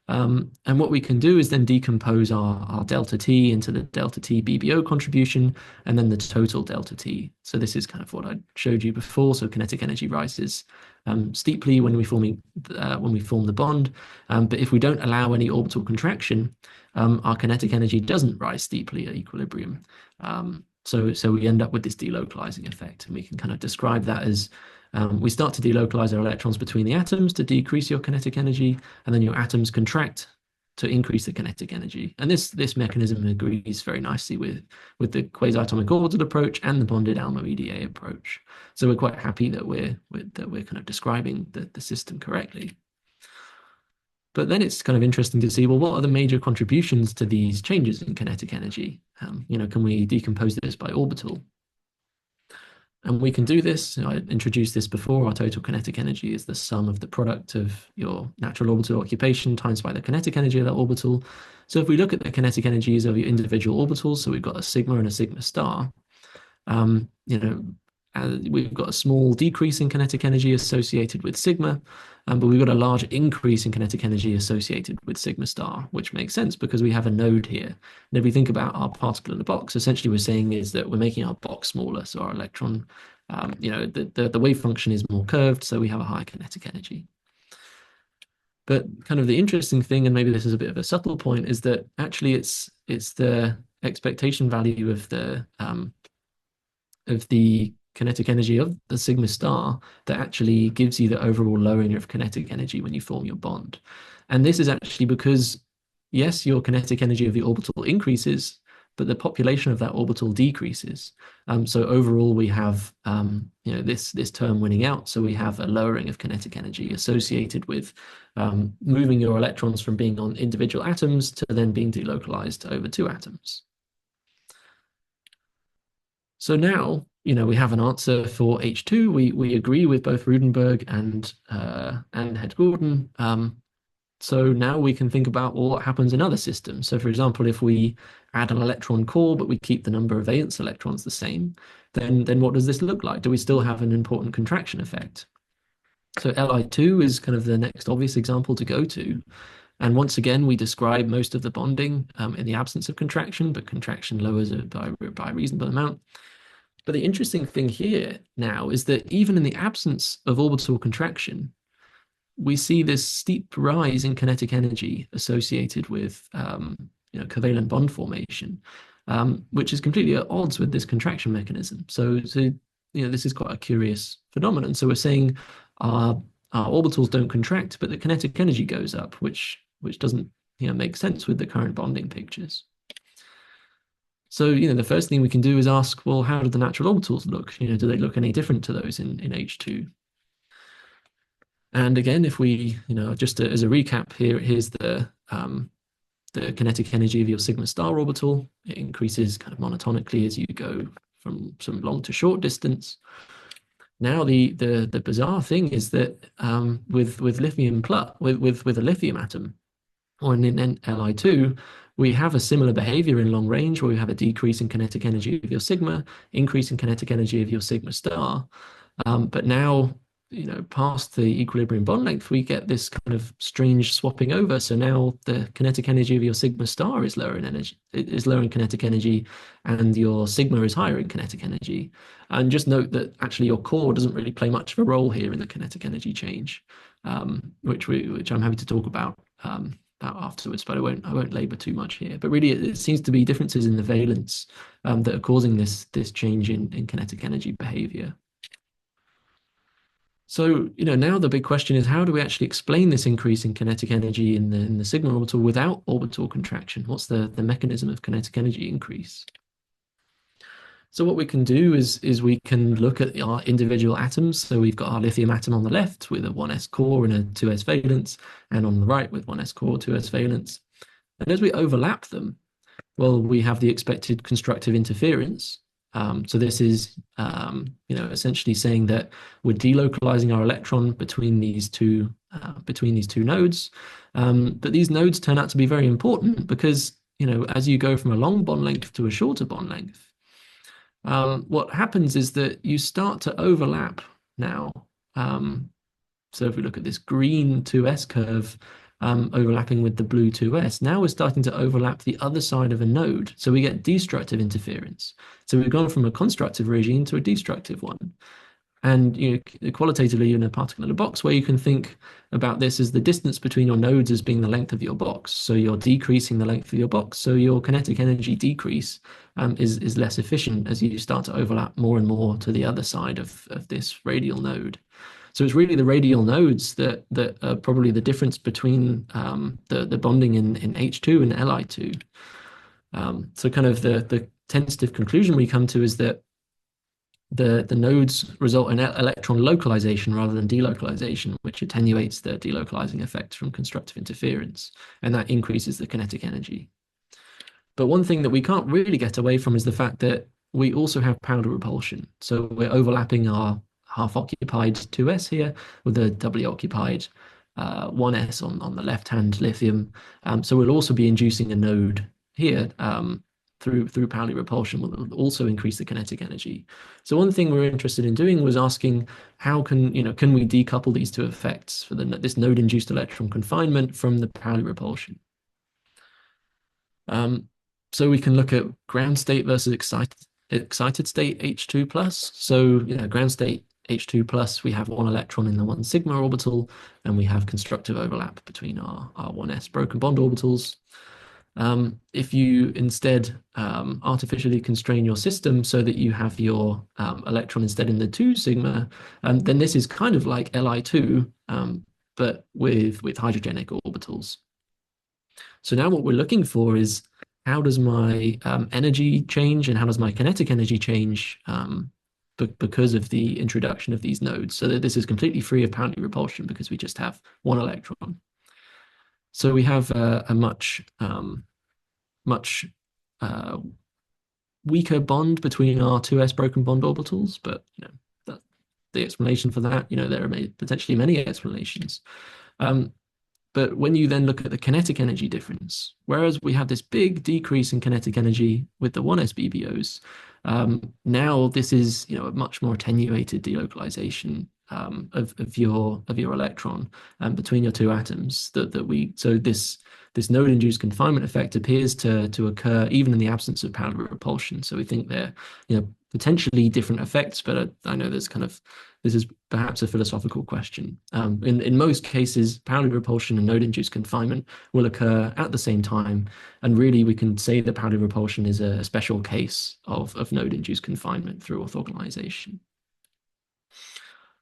Speaker 2: And what we can do is then decompose our delta T into the delta T BBO contribution and then the total delta T. So this is kind of what I showed you before. So kinetic energy rises steeply when we form the bond, but if we don't allow any orbital contraction, our kinetic energy doesn't rise steeply at equilibrium. So we end up with this delocalizing effect, and we can kind of describe that as we start to delocalize our electrons between the atoms to decrease your kinetic energy, and then your atoms contract to increase the kinetic energy. And this mechanism agrees very nicely with the quasi-atomic orbital approach and the bonded ALMA EDA approach. So we're quite happy that we're kind of describing the system correctly. But then it's kind of interesting to see, well, what are the major contributions to these changes in kinetic energy? Can we decompose this by orbital? And we can do this. I introduced this before. Our total kinetic energy is the sum of the product of your natural orbital occupation times by the kinetic energy of that orbital. So if we look at the kinetic energies of your individual orbitals, so we've got a sigma and a sigma star, we've got a small decrease in kinetic energy associated with sigma, but we've got a large increase in kinetic energy associated with sigma star, which makes sense because we have a node here. And if we think about our particle in the box, essentially we're saying is that we're making our box smaller. So our electron, the wave function is more curved, so we have a higher kinetic energy. But kind of the interesting thing, and maybe this is a bit of a subtle point, is that actually it's the expectation value of the kinetic energy of the sigma star that actually gives you the overall lowering of kinetic energy when you form your bond. And this is actually because, yes, your kinetic energy of the orbital increases, but the population of that orbital decreases. So overall, we have this term winning out. So we have a lowering of kinetic energy associated with moving your electrons from being on individual atoms to then being delocalized over two atoms. So now, we have an answer for H2. We agree with both Rudenberg and Head-Gordon. So now we can think about, well, what happens in other systems. So for example, if we add an electron core, but we keep the number of valence electrons the same, then what does this look like? Do we still have an important contraction effect? So Li2 is kind of the next obvious example to go to. And once again, we describe most of the bonding in the absence of contraction, but contraction lowers it by a reasonable amount. But the interesting thing here now is that even in the absence of orbital contraction, we see this steep rise in kinetic energy associated with covalent bond formation, which is completely at odds with this contraction mechanism. So this is quite a curious phenomenon. So we're saying our orbitals don't contract, but the kinetic energy goes up, which doesn't make sense with the current bonding pictures. So, the first thing we can do is ask, well, how do the natural orbitals look? Do they look any different to those in H2? And again, if we, just as a recap here's the kinetic energy of your sigma star orbital. It increases kind of monotonically as you go from some long to short distance. Now, the bizarre thing is that with a lithium atom, or in Li2, we have a similar behavior in long range where we have a decrease in kinetic energy of your sigma, increase in kinetic energy of your sigma star. But now, past the equilibrium bond length, we get this kind of strange swapping over. So now the kinetic energy of your sigma star is lower in energy, is lower in kinetic energy, and your sigma is higher in kinetic energy. And just note that actually your core doesn't really play much of a role here in the kinetic energy change, which I'm happy to talk about afterwards, but I won't labor too much here. But really, it seems to be differences in the valence that are causing this change in kinetic energy behavior. So, now the big question is, how do we actually explain this increase in kinetic energy in the sigma orbital without orbital contraction? What's the mechanism of kinetic energy increase? So what we can do is we can look at our individual atoms. So we've got our lithium atom on the left with a 1s core and a 2s valence, and on the right with 1s core, 2s valence. And as we overlap them, well, we have the expected constructive interference. So this is, essentially saying that we're delocalizing our electron between these two nodes. But these nodes turn out to be very important because, as you go from a long bond length to a shorter bond length, what happens is that you start to overlap now. So if we look at this green 2s curve, overlapping with the blue 2s, now we're starting to overlap the other side of a node. So we get destructive interference. So we've gone from a constructive regime to a destructive one. And qualitatively in a particle in a box, where you can think about this as the distance between your nodes as being the length of your box. So you're decreasing the length of your box. So your kinetic energy decrease is less efficient as you start to overlap more and more to the other side of this radial node. So it's really the radial nodes that are probably the difference between the bonding in H2 and Li2. So kind of the tentative conclusion we come to is that the nodes result in electron localization rather than delocalization, which attenuates the delocalizing effect from constructive interference, and that increases the kinetic energy. But one thing that we can't really get away from is the fact that we also have powder repulsion. So we're overlapping our half-occupied 2s here with a doubly occupied 1s on the left-hand lithium. So we'll also be inducing a node here through Pauli repulsion will also increase the kinetic energy. So one thing we're interested in doing was asking how can we decouple these two effects for this node-induced electron confinement from the Pauli repulsion. So we can look at ground state versus excited state H2 plus. So ground state H2 plus, we have one electron in the 1 sigma orbital, and we have constructive overlap between our 1s broken bond orbitals. If you instead artificially constrain your system so that you have your electron instead in the 2 sigma, then this is kind of like Li2, but with hydrogenic orbitals. So now what we're looking for is how does my energy change and how does my kinetic energy change because of the introduction of these nodes, so that this is completely free of Pauli repulsion because we just have one electron. So we have a much weaker bond between our 2s broken bond orbitals, but that's the explanation for that. There are potentially many explanations. But when you then look at the kinetic energy difference, whereas we have this big decrease in kinetic energy with the 1s BBOs, now this is a much more attenuated delocalization of your electron between your two atoms. So this node-induced confinement effect appears to occur even in the absence of Pauli repulsion. So we think they're potentially different effects, but I know this is perhaps a philosophical question. In most cases, Pauli repulsion and node-induced confinement will occur at the same time, and really we can say that Pauli repulsion is a special case of node-induced confinement through orthogonalization.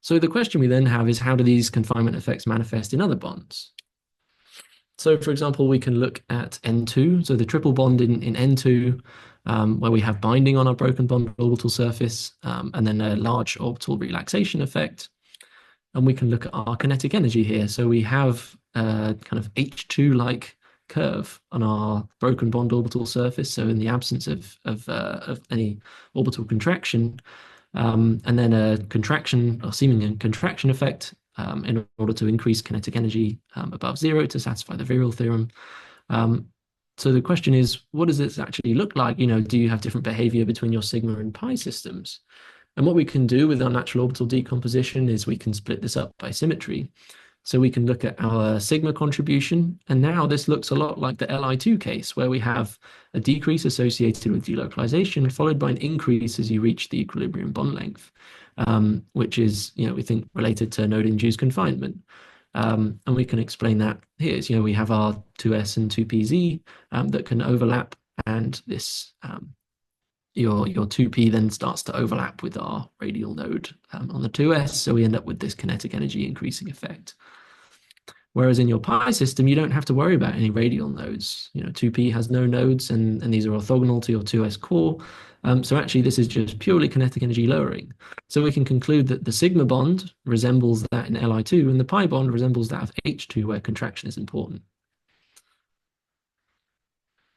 Speaker 2: So the question we then have is, how do these confinement effects manifest in other bonds? So for example, we can look at N2, so the triple bond in N2, where we have binding on our broken bond orbital surface, and then a large orbital relaxation effect. And we can look at our kinetic energy here. So we have a kind of H2-like curve on our broken bond orbital surface. So in the absence of any orbital contraction, and then a contraction or seeming contraction effect in order to increase kinetic energy above 0 to satisfy the virial theorem. So the question is, what does this actually look like? Do you have different behavior between your sigma and pi systems? And what we can do with our natural orbital decomposition is we can split this up by symmetry. So we can look at our sigma contribution, and now this looks a lot like the Li2 case, where we have a decrease associated with delocalization, followed by an increase as you reach the equilibrium bond length, which is, we think related to node-induced confinement. And we can explain that here. So, we have our 2s and 2pz that can overlap, and this your 2p then starts to overlap with our radial node on the 2s, so we end up with this kinetic energy increasing effect. Whereas in your pi system, you don't have to worry about any radial nodes. 2p has no nodes, and these are orthogonal to your 2s core. So actually, this is just purely kinetic energy lowering. So we can conclude that the sigma bond resembles that in Li2, and the pi bond resembles that of H2, where contraction is important.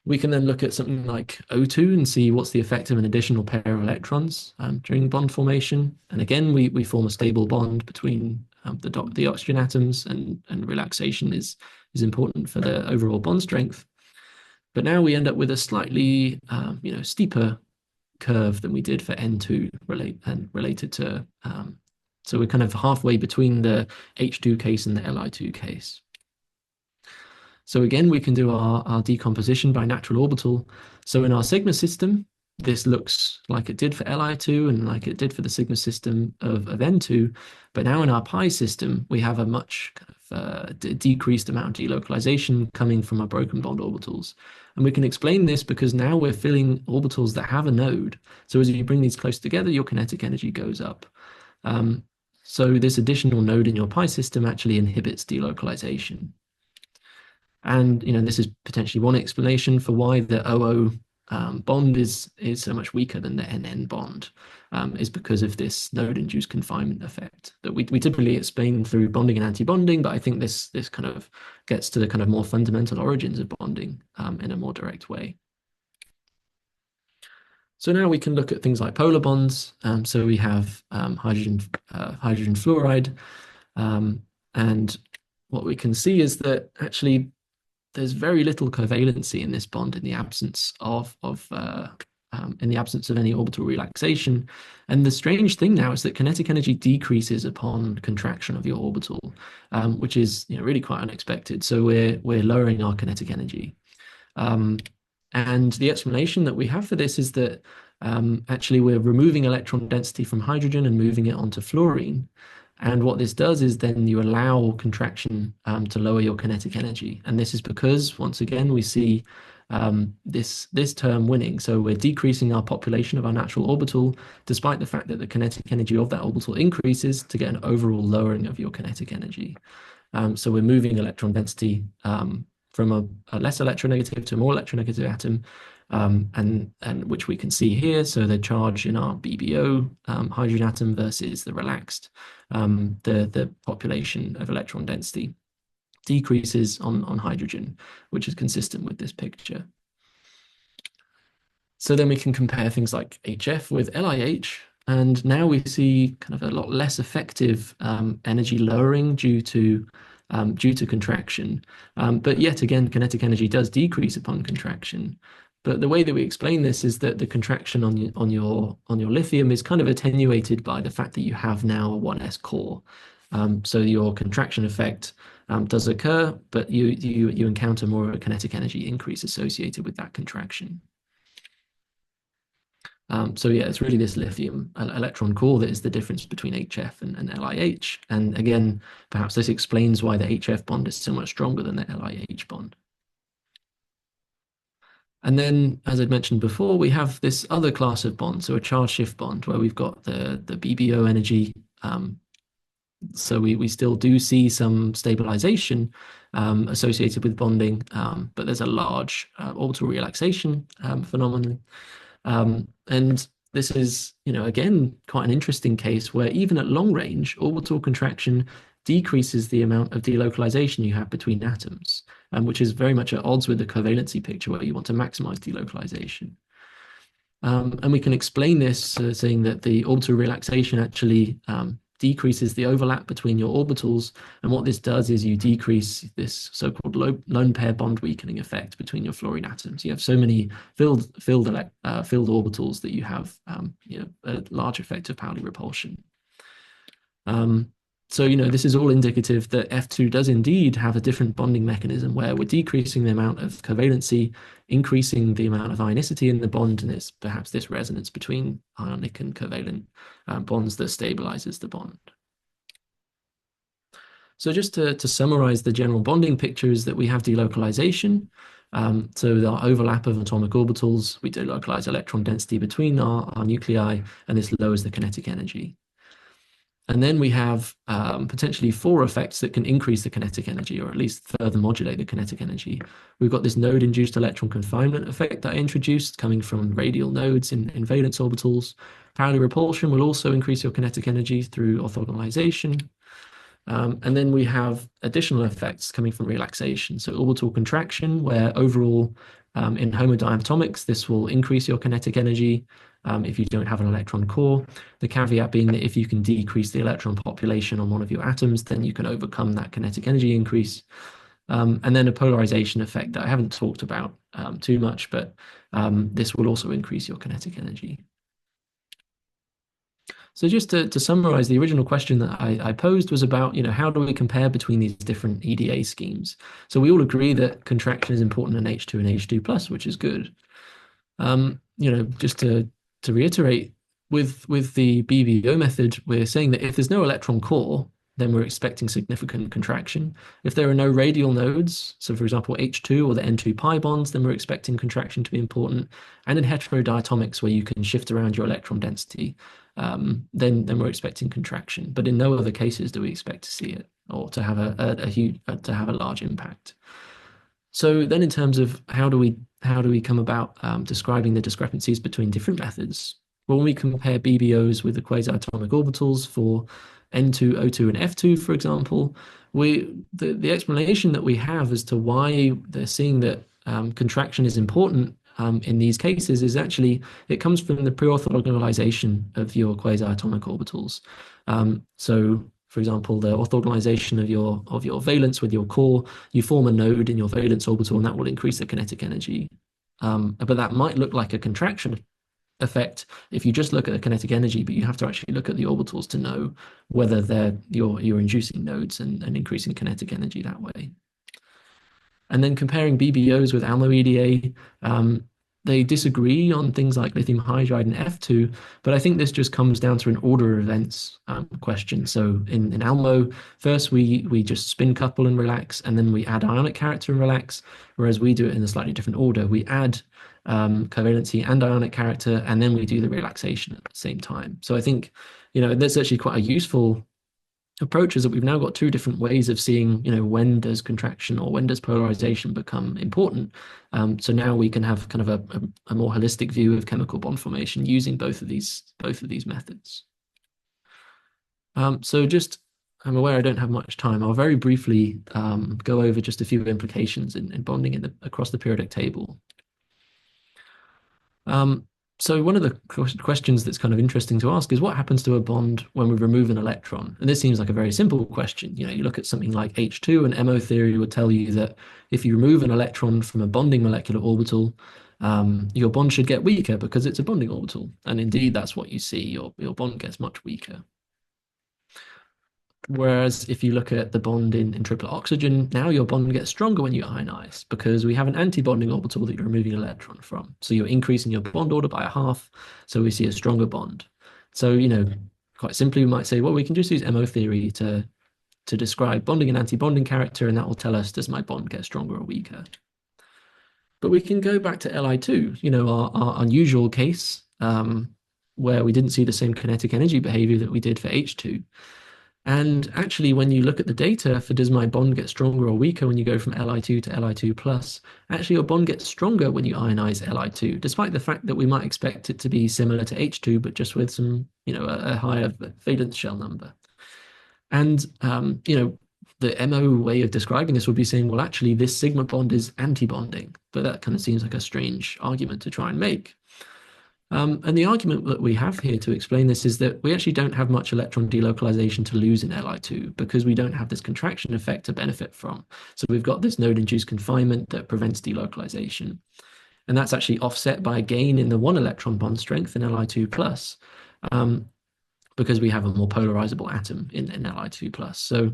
Speaker 2: We can then look at something like O2 and see what's the effect of an additional pair of electrons during bond formation. And again, we form a stable bond between the oxygen atoms, and relaxation is important for the overall bond strength. But now we end up with a slightly steeper curve than we did for N2 related to, so we're kind of halfway between the H2 case and the Li2 case. So again, we can do our decomposition by natural orbital. So in our sigma system, this looks like it did for Li2 and like it did for the sigma system of N2. But now in our pi system, we have a much kind of decreased amount of delocalization coming from our broken bond orbitals. And we can explain this because now we're filling orbitals that have a node. So as you bring these close together, your kinetic energy goes up. So this additional node in your pi system actually inhibits delocalization. And this is potentially one explanation for why the OO bond is so much weaker than the NN bond, is because of this node-induced confinement effect that we typically explain through bonding and anti-bonding, but I think this kind of gets to the kind of more fundamental origins of bonding in a more direct way. So now we can look at things like polar bonds. So we have hydrogen fluoride, and what we can see is that actually there's very little covalency in this bond in the absence of any orbital relaxation. And the strange thing now is that kinetic energy decreases upon contraction of your orbital, which is really quite unexpected. So we're lowering our kinetic energy. And the explanation that we have for this is that actually we're removing electron density from hydrogen and moving it onto fluorine. And what this does is then you allow contraction to lower your kinetic energy. And this is because, once again, we see this term winning. So we're decreasing our population of our natural orbital, despite the fact that the kinetic energy of that orbital increases to get an overall lowering of your kinetic energy. So we're moving electron density from a less electronegative to a more electronegative atom, and which we can see here. So the charge in our BBO hydrogen atom versus the relaxed, the population of electron density decreases on hydrogen, which is consistent with this picture. So then we can compare things like HF with LIH, and now we see kind of a lot less effective energy lowering due to contraction. But yet again, kinetic energy does decrease upon contraction. But the way that we explain this is that the contraction on your lithium is kind of attenuated by the fact that you have now a 1s core. So your contraction effect does occur, but you encounter more of a kinetic energy increase associated with that contraction. So yeah, it's really this lithium electron core that is the difference between HF and LIH. And again, perhaps this explains why the HF bond is so much stronger than the LIH bond. And then, as I'd mentioned before, we have this other class of bond, so a charge shift bond, where we've got the BBO energy. So we still do see some stabilization associated with bonding, but there's a large orbital relaxation phenomenon. And this is, again, quite an interesting case where even at long range, orbital contraction decreases the amount of delocalization you have between atoms, which is very much at odds with the covalency picture where you want to maximize delocalization. And we can explain this saying that the orbital relaxation actually decreases the overlap between your orbitals. And what this does is you decrease this so-called lone pair bond weakening effect between your fluorine atoms. You have so many filled orbitals that you have a large effect of Pauli repulsion. So, this is all indicative that F2 does indeed have a different bonding mechanism where we're decreasing the amount of covalency, increasing the amount of ionicity in the bond, and it's perhaps this resonance between ionic and covalent bonds that stabilizes the bond. So just to summarize the general bonding picture is that we have delocalization. So the overlap of atomic orbitals, we delocalize electron density between our nuclei, and this lowers the kinetic energy. And then we have potentially 4 effects that can increase the kinetic energy, or at least further modulate the kinetic energy. We've got this node-induced electron confinement effect that I introduced, coming from radial nodes in valence orbitals. Pauli repulsion will also increase your kinetic energy through orthogonalization. And then we have additional effects coming from relaxation. So orbital contraction, where overall in homodiatomics, this will increase your kinetic energy if you don't have an electron core. The caveat being that if you can decrease the electron population on one of your atoms, then you can overcome that kinetic energy increase. And then a polarization effect that I haven't talked about too much, but this will also increase your kinetic energy. So just to summarize, the original question that I posed was about, how do we compare between these different EDA schemes? So we all agree that contraction is important in H2 and H2+, which is good. Just to reiterate, with the BBO method, we're saying that if there's no electron core, then we're expecting significant contraction. If there are no radial nodes, so for example, H2 or the N2 pi bonds, then we're expecting contraction to be important. And in heterodiatomics, where you can shift around your electron density, then we're expecting contraction. But in no other cases do we expect to see it or to have a large impact. So then in terms of how do we come about describing the discrepancies between different methods? Well, when we compare BBOs with the quasi-atomic orbitals for N2, O2, and F2, for example, the explanation that we have as to why they're seeing that contraction is important in these cases is actually, it comes from the pre-orthogonalization of your quasi-atomic orbitals. So for example, the orthogonalization of your valence with your core, you form a node in your valence orbital, and that will increase the kinetic energy. But that might look like a contraction effect if you just look at the kinetic energy, but you have to actually look at the orbitals to know whether you're inducing nodes and increasing kinetic energy that way. And then comparing BBOs with ALMO EDA, they disagree on things like lithium hydride and F2, but I think this just comes down to an order of events question. So in ALMO, first we just spin couple and relax, and then we add ionic character and relax, whereas we do it in a slightly different order. We add covalency and ionic character, and then we do the relaxation at the same time. So I think, that's actually quite a useful approach, is that we've now got 2 different ways of seeing, when does contraction or when does polarization become important. So now we can have kind of a more holistic view of chemical bond formation using both of these methods. I'm aware I don't have much time. I'll very briefly go over just a few implications in bonding across the periodic table. So one of the questions that's kind of interesting to ask is what happens to a bond when we remove an electron? And this seems like a very simple question. You look at something like H2, and MO theory would tell you that if you remove an electron from a bonding molecular orbital, your bond should get weaker because it's a bonding orbital. And indeed, that's what you see. Your bond gets much weaker. Whereas if you look at the bond in triplet oxygen, now your bond gets stronger when you ionize because we have an anti-bonding orbital that you're removing an electron from. So you're increasing your bond order by 1/2. So we see a stronger bond. So, quite simply, we might say, well, we can just use MO theory to describe bonding and anti-bonding character, and that will tell us, does my bond get stronger or weaker? But we can go back to Li2, our unusual case, where we didn't see the same kinetic energy behavior that we did for H2. And actually, when you look at the data for does my bond get stronger or weaker when you go from Li2 to Li2+, actually your bond gets stronger when you ionize Li2, despite the fact that we might expect it to be similar to H2, but just with some, a higher valence shell number. And, the MO way of describing this would be saying, well, actually, this sigma bond is anti-bonding, but that kind of seems like a strange argument to try and make. And the argument that we have here to explain this is that we actually don't have much electron delocalization to lose in Li2 because we don't have this contraction effect to benefit from. So we've got this node-induced confinement that prevents delocalization. And that's actually offset by a gain in the one electron bond strength in Li2 plus, because we have a more polarizable atom in Li2 plus. So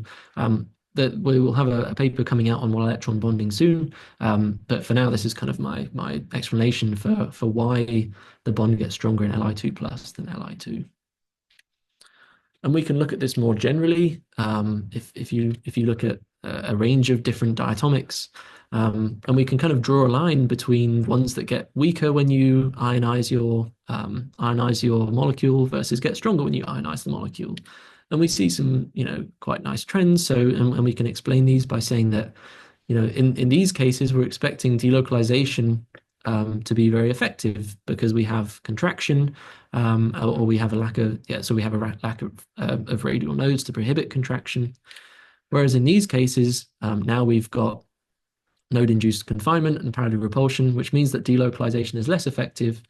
Speaker 2: that we will have a paper coming out on one electron bonding soon. But for now, this is kind of my explanation for why the bond gets stronger in Li2 plus than Li2. And we can look at this more generally. If you look at a range of different diatomics, and we can kind of draw a line between ones that get weaker when you ionize your molecule versus get stronger when you ionize the molecule. And we see some, quite nice trends. So, and we can explain these by saying that, in these cases, we're expecting delocalization to be very effective because we have contraction, or we have a lack of, so we have a lack of radial nodes to prohibit contraction. Whereas in these cases, now we've got node-induced confinement and parallel repulsion, which means that delocalization is less effective,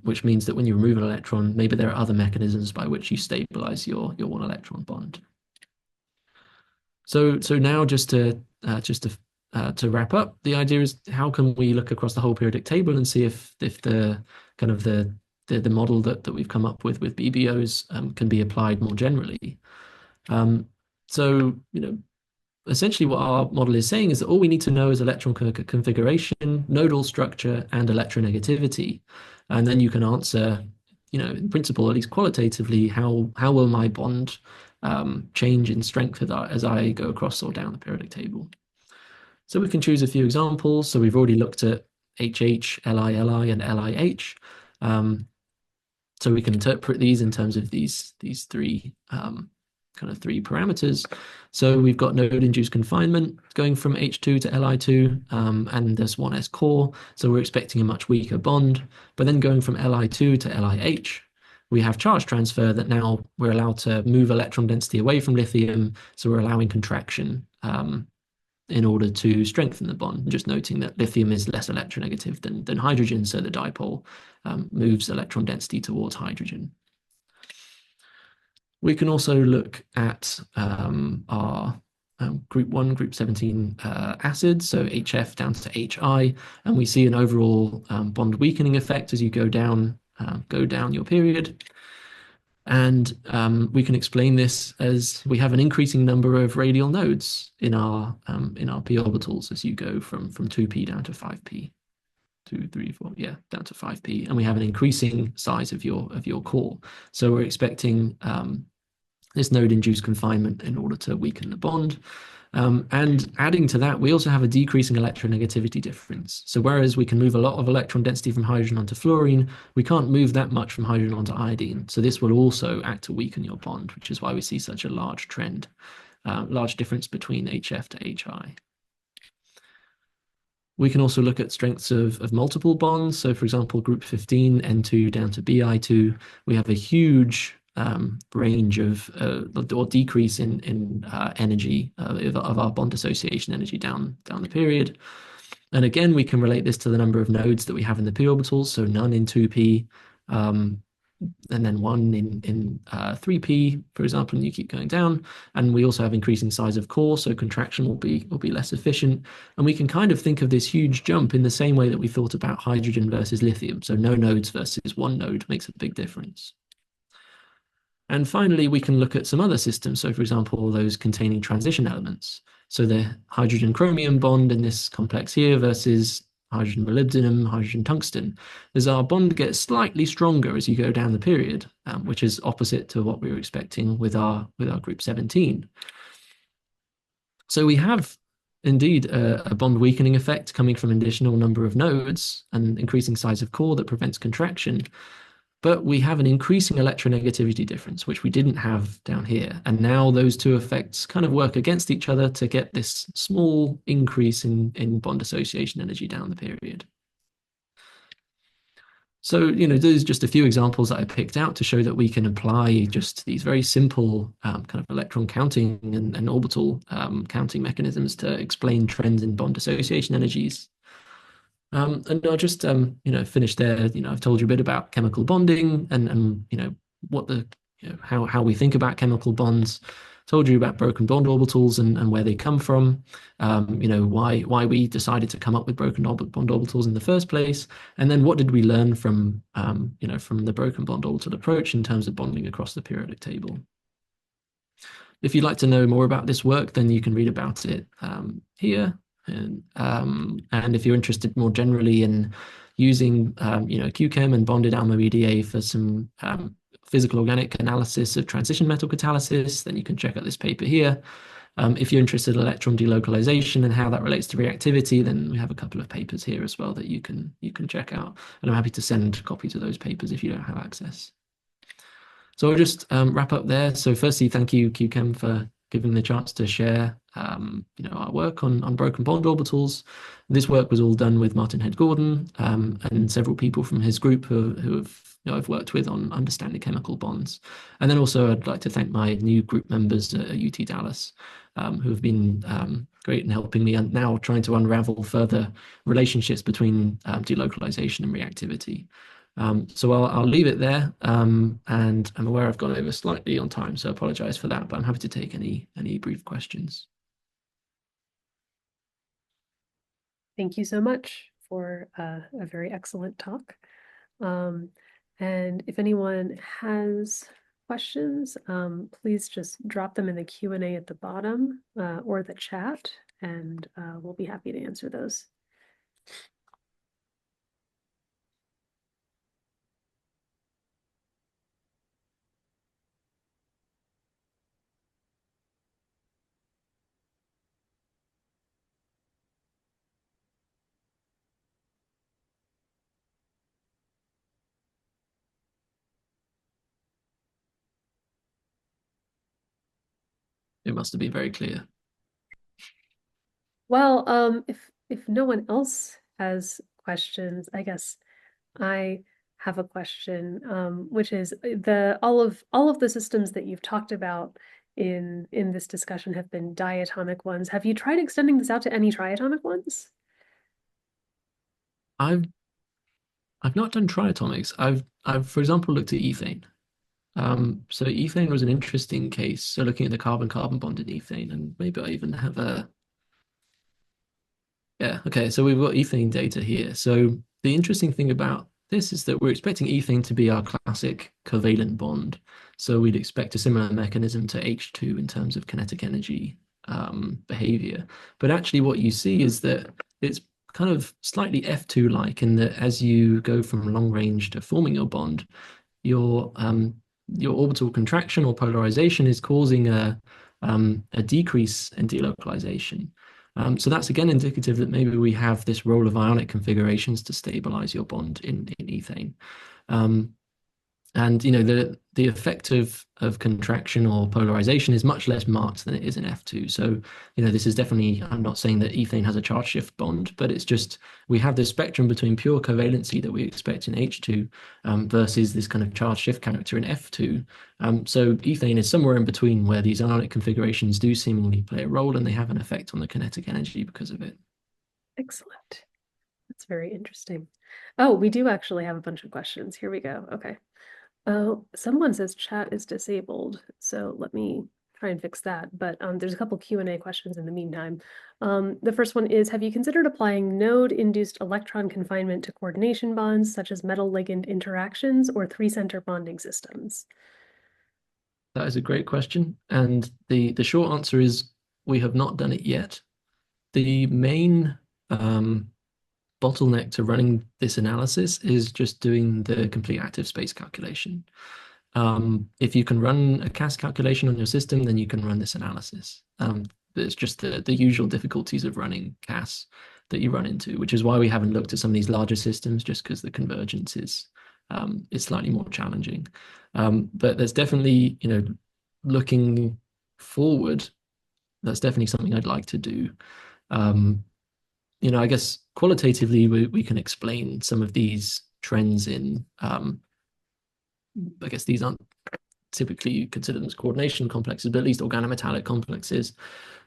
Speaker 2: which means that when you remove an electron, maybe there are other mechanisms by which you stabilize your one electron bond. So now just to wrap up, the idea is how can we look across the whole periodic table and see if the kind of the model that we've come up with BBOs can be applied more generally. So essentially what our model is saying is that all we need to know is electron configuration, nodal structure, and electronegativity. And then you can answer, in principle, at least qualitatively, how will my bond change in strength as I go across or down the periodic table. So we can choose a few examples. So we've already looked at HH, LI, and LIH. So we can interpret these in terms of these three kind of three parameters. So we've got node-induced confinement going from H2 to Li2, and there's 1s core, so we're expecting a much weaker bond. But then going from Li2 to LIH, we have charge transfer that now we're allowed to move electron density away from lithium, so we're allowing contraction in order to strengthen the bond. Just noting that lithium is less electronegative than hydrogen, so the dipole moves electron density towards hydrogen. We can also look at our group 1, group 17 acids, so HF down to HI, and we see an overall bond weakening effect as you go down your period. And we can explain this as we have an increasing number of radial nodes in our p orbitals as you go from 2p down to 5p. 2, 3, 4, down to 5p, and we have an increasing size of your core. So we're expecting this node-induced confinement in order to weaken the bond. And adding to that, we also have a decreasing electronegativity difference. So whereas we can move a lot of electron density from hydrogen onto fluorine, we can't move that much from hydrogen onto iodine. So this will also act to weaken your bond, which is why we see such a large trend, large difference between HF to HI. We can also look at strengths of multiple bonds. So for example, group 15, N2 down to Bi2, we have a huge range of or decrease in energy of our bond association energy down the period. And again, we can relate this to the number of nodes that we have in the p orbitals, so none in 2p, and then 1 in 3p, for example, and you keep going down. And we also have increasing size of core, so contraction will be less efficient. And we can kind of think of this huge jump in the same way that we thought about hydrogen versus lithium. So no nodes versus one node makes a big difference. And finally, we can look at some other systems. So for example, those containing transition elements. So the hydrogen-chromium bond in this complex here versus hydrogen-molybdenum, hydrogen-tungsten. As our bond gets slightly stronger as you go down the period, which is opposite to what we were expecting with our group 17. So we have indeed a bond weakening effect coming from an additional number of nodes and increasing size of core that prevents contraction. But we have an increasing electronegativity difference, which we didn't have down here. And now those two effects kind of work against each other to get this small increase in bond association energy down the period. So, there's just a few examples that I picked out to show that we can apply just these very simple kind of electron counting and orbital counting mechanisms to explain trends in bond association energies. And I'll just finish there. I've told you a bit about chemical bonding and what the how we think about chemical bonds. Told you about broken bond orbitals and where they come from. Why we decided to come up with bond orbitals in the first place, and then what did we learn from from the broken bond orbital approach in terms of bonding across the periodic table. If you'd like to know more about this work, then you can read about it here. And if you're interested more generally in using Q-Chem and bonded alma BDA for some physical organic analysis of transition metal catalysis, then you can check out this paper here. If you're interested in electron delocalization and how that relates to reactivity, then we have a couple of papers here as well that you can check out. And I'm happy to send copies of those papers if you don't have access. So I'll just wrap up there. So firstly, thank you, Q-Chem, for giving the chance to share our work on broken bond orbitals. This work was all done with Martin Head Gordon and several people from his group who have I've worked with on understanding chemical bonds. And then also I'd like to thank my new group members at UT Dallas who have been great in helping me and now trying to unravel further relationships between delocalization and reactivity. So I'll leave it there, and I'm aware I've gone over slightly on time, so I apologize for that, but I'm happy to take any brief questions.
Speaker 1: Thank you so much for a very excellent talk. And if anyone has questions, please just drop them in the Q&A at the bottom or the chat, and we'll be happy to answer those.
Speaker 2: It must have been very clear.
Speaker 1: Well, if no one else has questions, I guess I have a question, which is all of the systems that you've talked about in this discussion have been diatomic ones. Have you tried extending this out to any triatomic ones?
Speaker 2: I've not done triatomics. I've for example looked at ethane. So ethane was an interesting case. So looking at the carbon-carbon bond in ethane, and maybe I even have a yeah, okay, so we've got ethane data here. So the interesting thing about this is that we're expecting ethane to be our classic covalent bond. So we'd expect a similar mechanism to H2 in terms of kinetic energy behavior. But actually what you see is that it's kind of slightly F2-like in that as you go from long range to forming your bond, your orbital contraction or polarization is causing a decrease in delocalization. So that's again indicative that maybe we have this role of ionic configurations to stabilize your bond in ethane. And the effect of contraction or polarization is much less marked than it is in F2. So this is definitely, I'm not saying that ethane has a charge shift bond, but it's just we have this spectrum between pure covalency that we expect in H2 versus this kind of charge shift character in F2. So ethane is somewhere in between where these ionic configurations do seemingly play a role and they have an effect on the kinetic energy because of it.
Speaker 1: Excellent. That's very interesting. Oh, we do actually have a bunch of questions. Here we go. Okay. Oh, someone says chat is disabled, so let me try and fix that. But there's a couple Q&A questions in the meantime. The first one is, have you considered applying node-induced electron confinement to coordination bonds, such as metal-ligand interactions or three-center bonding systems?
Speaker 2: That is a great question. And the short answer is we have not done it yet. The main bottleneck to running this analysis is just doing the complete active space calculation. If you can run a CAS calculation on your system, then you can run this analysis. There's just the usual difficulties of running CAS that you run into, which is why we haven't looked at some of these larger systems, just because the convergence is slightly more challenging. But there's definitely, looking forward, that's definitely something I'd like to do. I guess qualitatively we can explain some of these trends in I guess these aren't typically considered as coordination complexes, but at least organometallic complexes.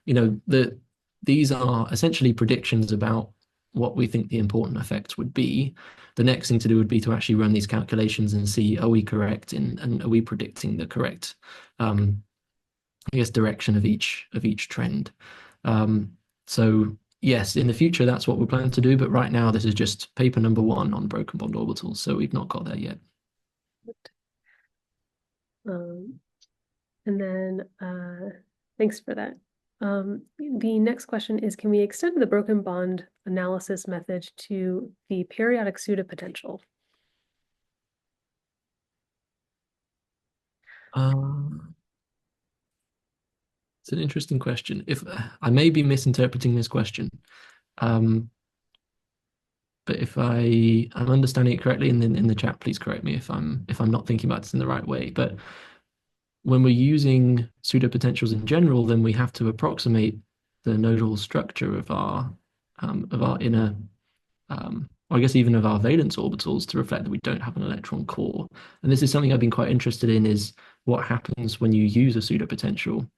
Speaker 2: These are essentially predictions about what we think the important effects would be, the next thing to do would be to actually run these calculations and see, are we correct in, and are we predicting the correct, I guess, direction of each trend. So yes, in the future, that's what we're planning to do. But right now, this is just paper number 1 on broken bond orbitals. So we've not got there yet.
Speaker 1: Um, and then thanks for that. The next question is, can we extend the broken bond analysis method to the periodic pseudopotential?
Speaker 2: It's an interesting question. If I may be misinterpreting this question, but if I'm understanding it correctly, and then in the chat, please correct me if I'm not thinking about this in the right way. But when we're using pseudopotentials in general, then we have to approximate the nodal structure of our inner, or I guess even of our valence orbitals, to reflect that we don't have an electron core. And this is something I've been quite interested in, is what happens when you use a pseudopotential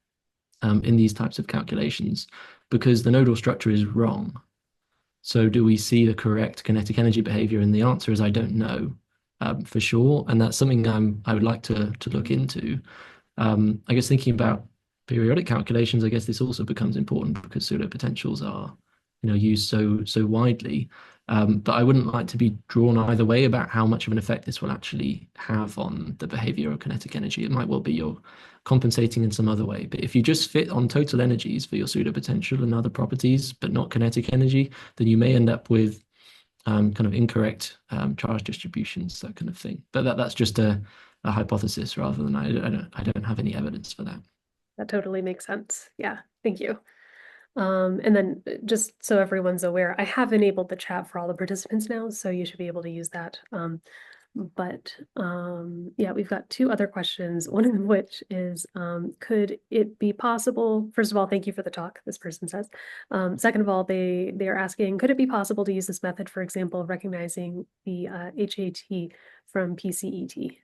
Speaker 2: in these types of calculations, because the nodal structure is wrong. So do we see the correct kinetic energy behavior? And the answer is I don't know for sure. And that's something I would like to look into. I guess thinking about periodic calculations, I guess this also becomes important because pseudopotentials are, used so widely. But I wouldn't like to be drawn either way about how much of an effect this will actually have on the behavior of kinetic energy. It might well be you're compensating in some other way. But if you just fit on total energies for your pseudopotential and other properties, but not kinetic energy, then you may end up with kind of incorrect charge distributions, that kind of thing. But that's just a hypothesis rather than I don't have any evidence for that.
Speaker 1: That totally makes sense. Yeah, thank you. And then just so everyone's aware, I have enabled the chat for all the participants now, so you should be able to use that. Yeah, we've got 2 other questions, one of which is, could it be possible, first of all, thank you for the talk, this person says. Second of all, they are asking, could it be possible to use this method, for example, recognizing the HAT from PCET?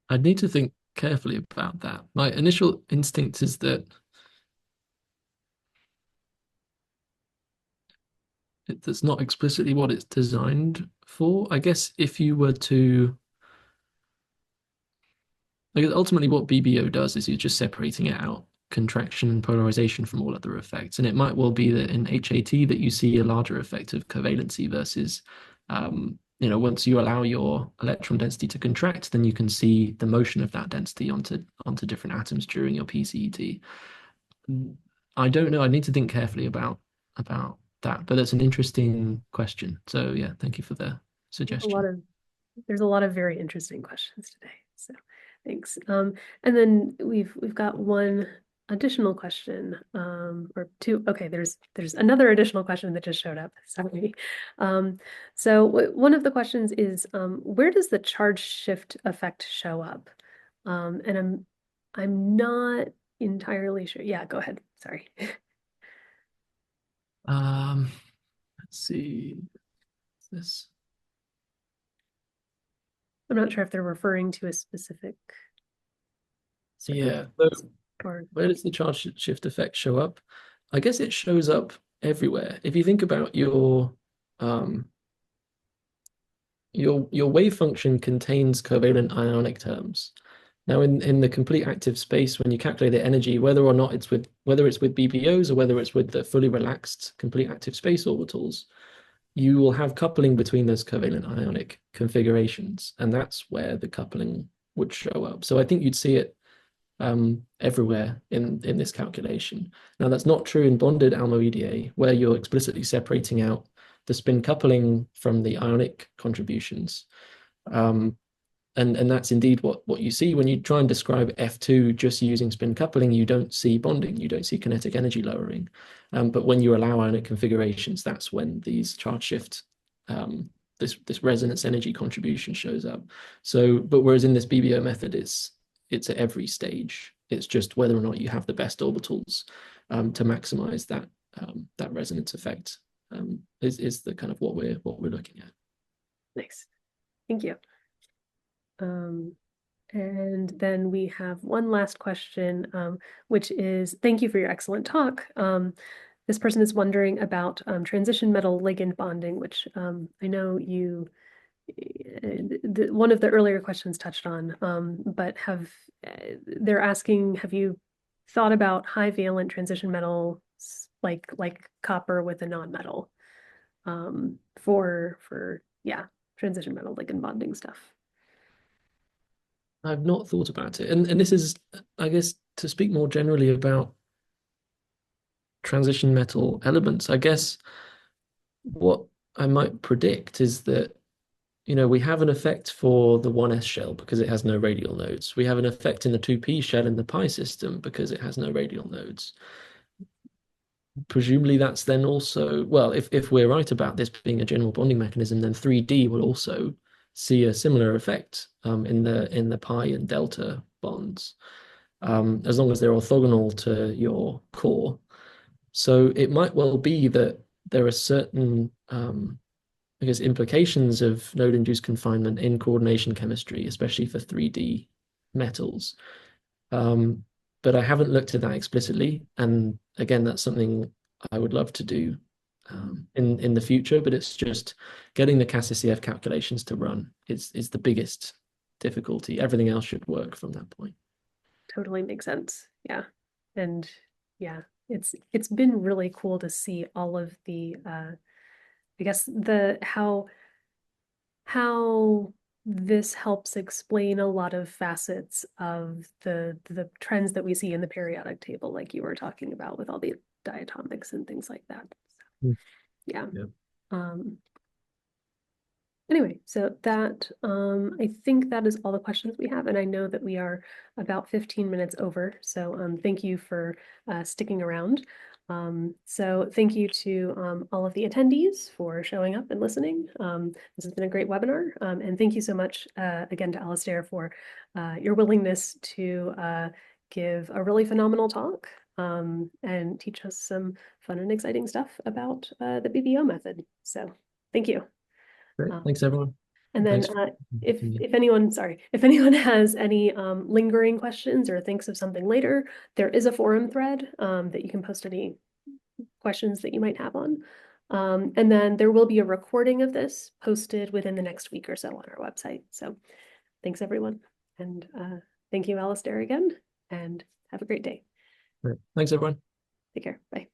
Speaker 2: I'd need to think carefully about that. My initial instinct is that that's not explicitly what it's designed for. I guess if you were to, I guess ultimately what BBO does is you're just separating it out, contraction and polarization from all other effects. And it might well be that in HAT that you see a larger effect of covalency versus, once you allow your electron density to contract, then you can see the motion of that density onto different atoms during your PCET. I don't know. I need to think carefully about that, but that's an interesting question. So yeah, thank you for the suggestion.
Speaker 1: There's a lot of very interesting questions today. So thanks. And then we've got one additional question, or 2. Okay, there's another additional question that just showed up. Sorry. So one of the questions is, where does the charge shift effect show up? And I'm not entirely sure. Yeah, go ahead. Sorry.
Speaker 2: Let's see. This.
Speaker 1: I'm not sure if they're referring to a specific.
Speaker 2: Yeah. So
Speaker 1: or
Speaker 2: where does the charge shift effect show up? I guess it shows up everywhere. If you think about your wave function contains covalent ionic terms. Now, in the complete active space, when you calculate the energy, whether it's with BBOs or whether it's with the fully relaxed complete active space orbitals, you will have coupling between those covalent ionic configurations, and that's where the coupling would show up. So I think you'd see it everywhere in this calculation. Now, that's not true in bonded almoidae, where you're explicitly separating out the spin coupling from the ionic contributions. And that's indeed what you see when you try and describe F2 just using spin coupling. You don't see bonding, you don't see kinetic energy lowering. But when you allow ionic configurations, that's when these charge shift, this resonance energy contribution shows up. So, but whereas in this BBO method, it's at every stage. It's just whether or not you have the best orbitals to maximize that resonance effect is the kind of what we're looking at.
Speaker 1: Nice, thank you. And then we have one last question, which is, thank you for your excellent talk. This person is wondering about transition metal ligand bonding, which I know you, one of the earlier questions touched on, but they're asking, have you thought about high valent transition metals like copper with a non-metal for yeah, transition metal ligand bonding stuff?
Speaker 2: I've not thought about it. And this is, I guess, to speak more generally about transition metal elements, I guess what I might predict is that, we have an effect for the 1s shell because it has no radial nodes. We have an effect in the 2p shell in the pi system because it has no radial nodes. Presumably that's then also, well, if we're right about this being a general bonding mechanism, then 3D will also see a similar effect in the pi and delta bonds, as long as they're orthogonal to your core. So it might well be that there are certain, I guess, implications of node-induced confinement in coordination chemistry, especially for 3D metals. But I haven't looked at that explicitly. And again, that's something I would love to do in the future, but it's just getting the CAS-CF calculations to run is the biggest difficulty. Everything else should work from that point.
Speaker 1: Totally makes sense. Yeah. And yeah, it's been really cool to see all of the I guess how this helps explain a lot of facets of the trends that we see in the periodic table, like you were talking about with all the diatomics and things like that.
Speaker 2: Mm.
Speaker 1: Yeah.
Speaker 2: Yeah.
Speaker 1: Anyway, so that I think that is all the questions we have, and I know that we are about 15 minutes over. So thank you for sticking around. So thank you to all of the attendees for showing up and listening. This has been a great webinar, and thank you so much again to Alistair for your willingness to give a really phenomenal talk and teach us some fun and exciting stuff about the BBO method. So thank you.
Speaker 2: Great. Thanks, everyone.
Speaker 1: And then
Speaker 2: Thanks.
Speaker 1: if anyone has any lingering questions or thinks of something later, there is a forum thread that you can post any questions that you might have on. And then there will be a recording of this posted within the next week or so on our website. So thanks, everyone. And thank you, Alistair, again, and have a great day.
Speaker 2: Great. Thanks, everyone.
Speaker 1: Take care. Bye.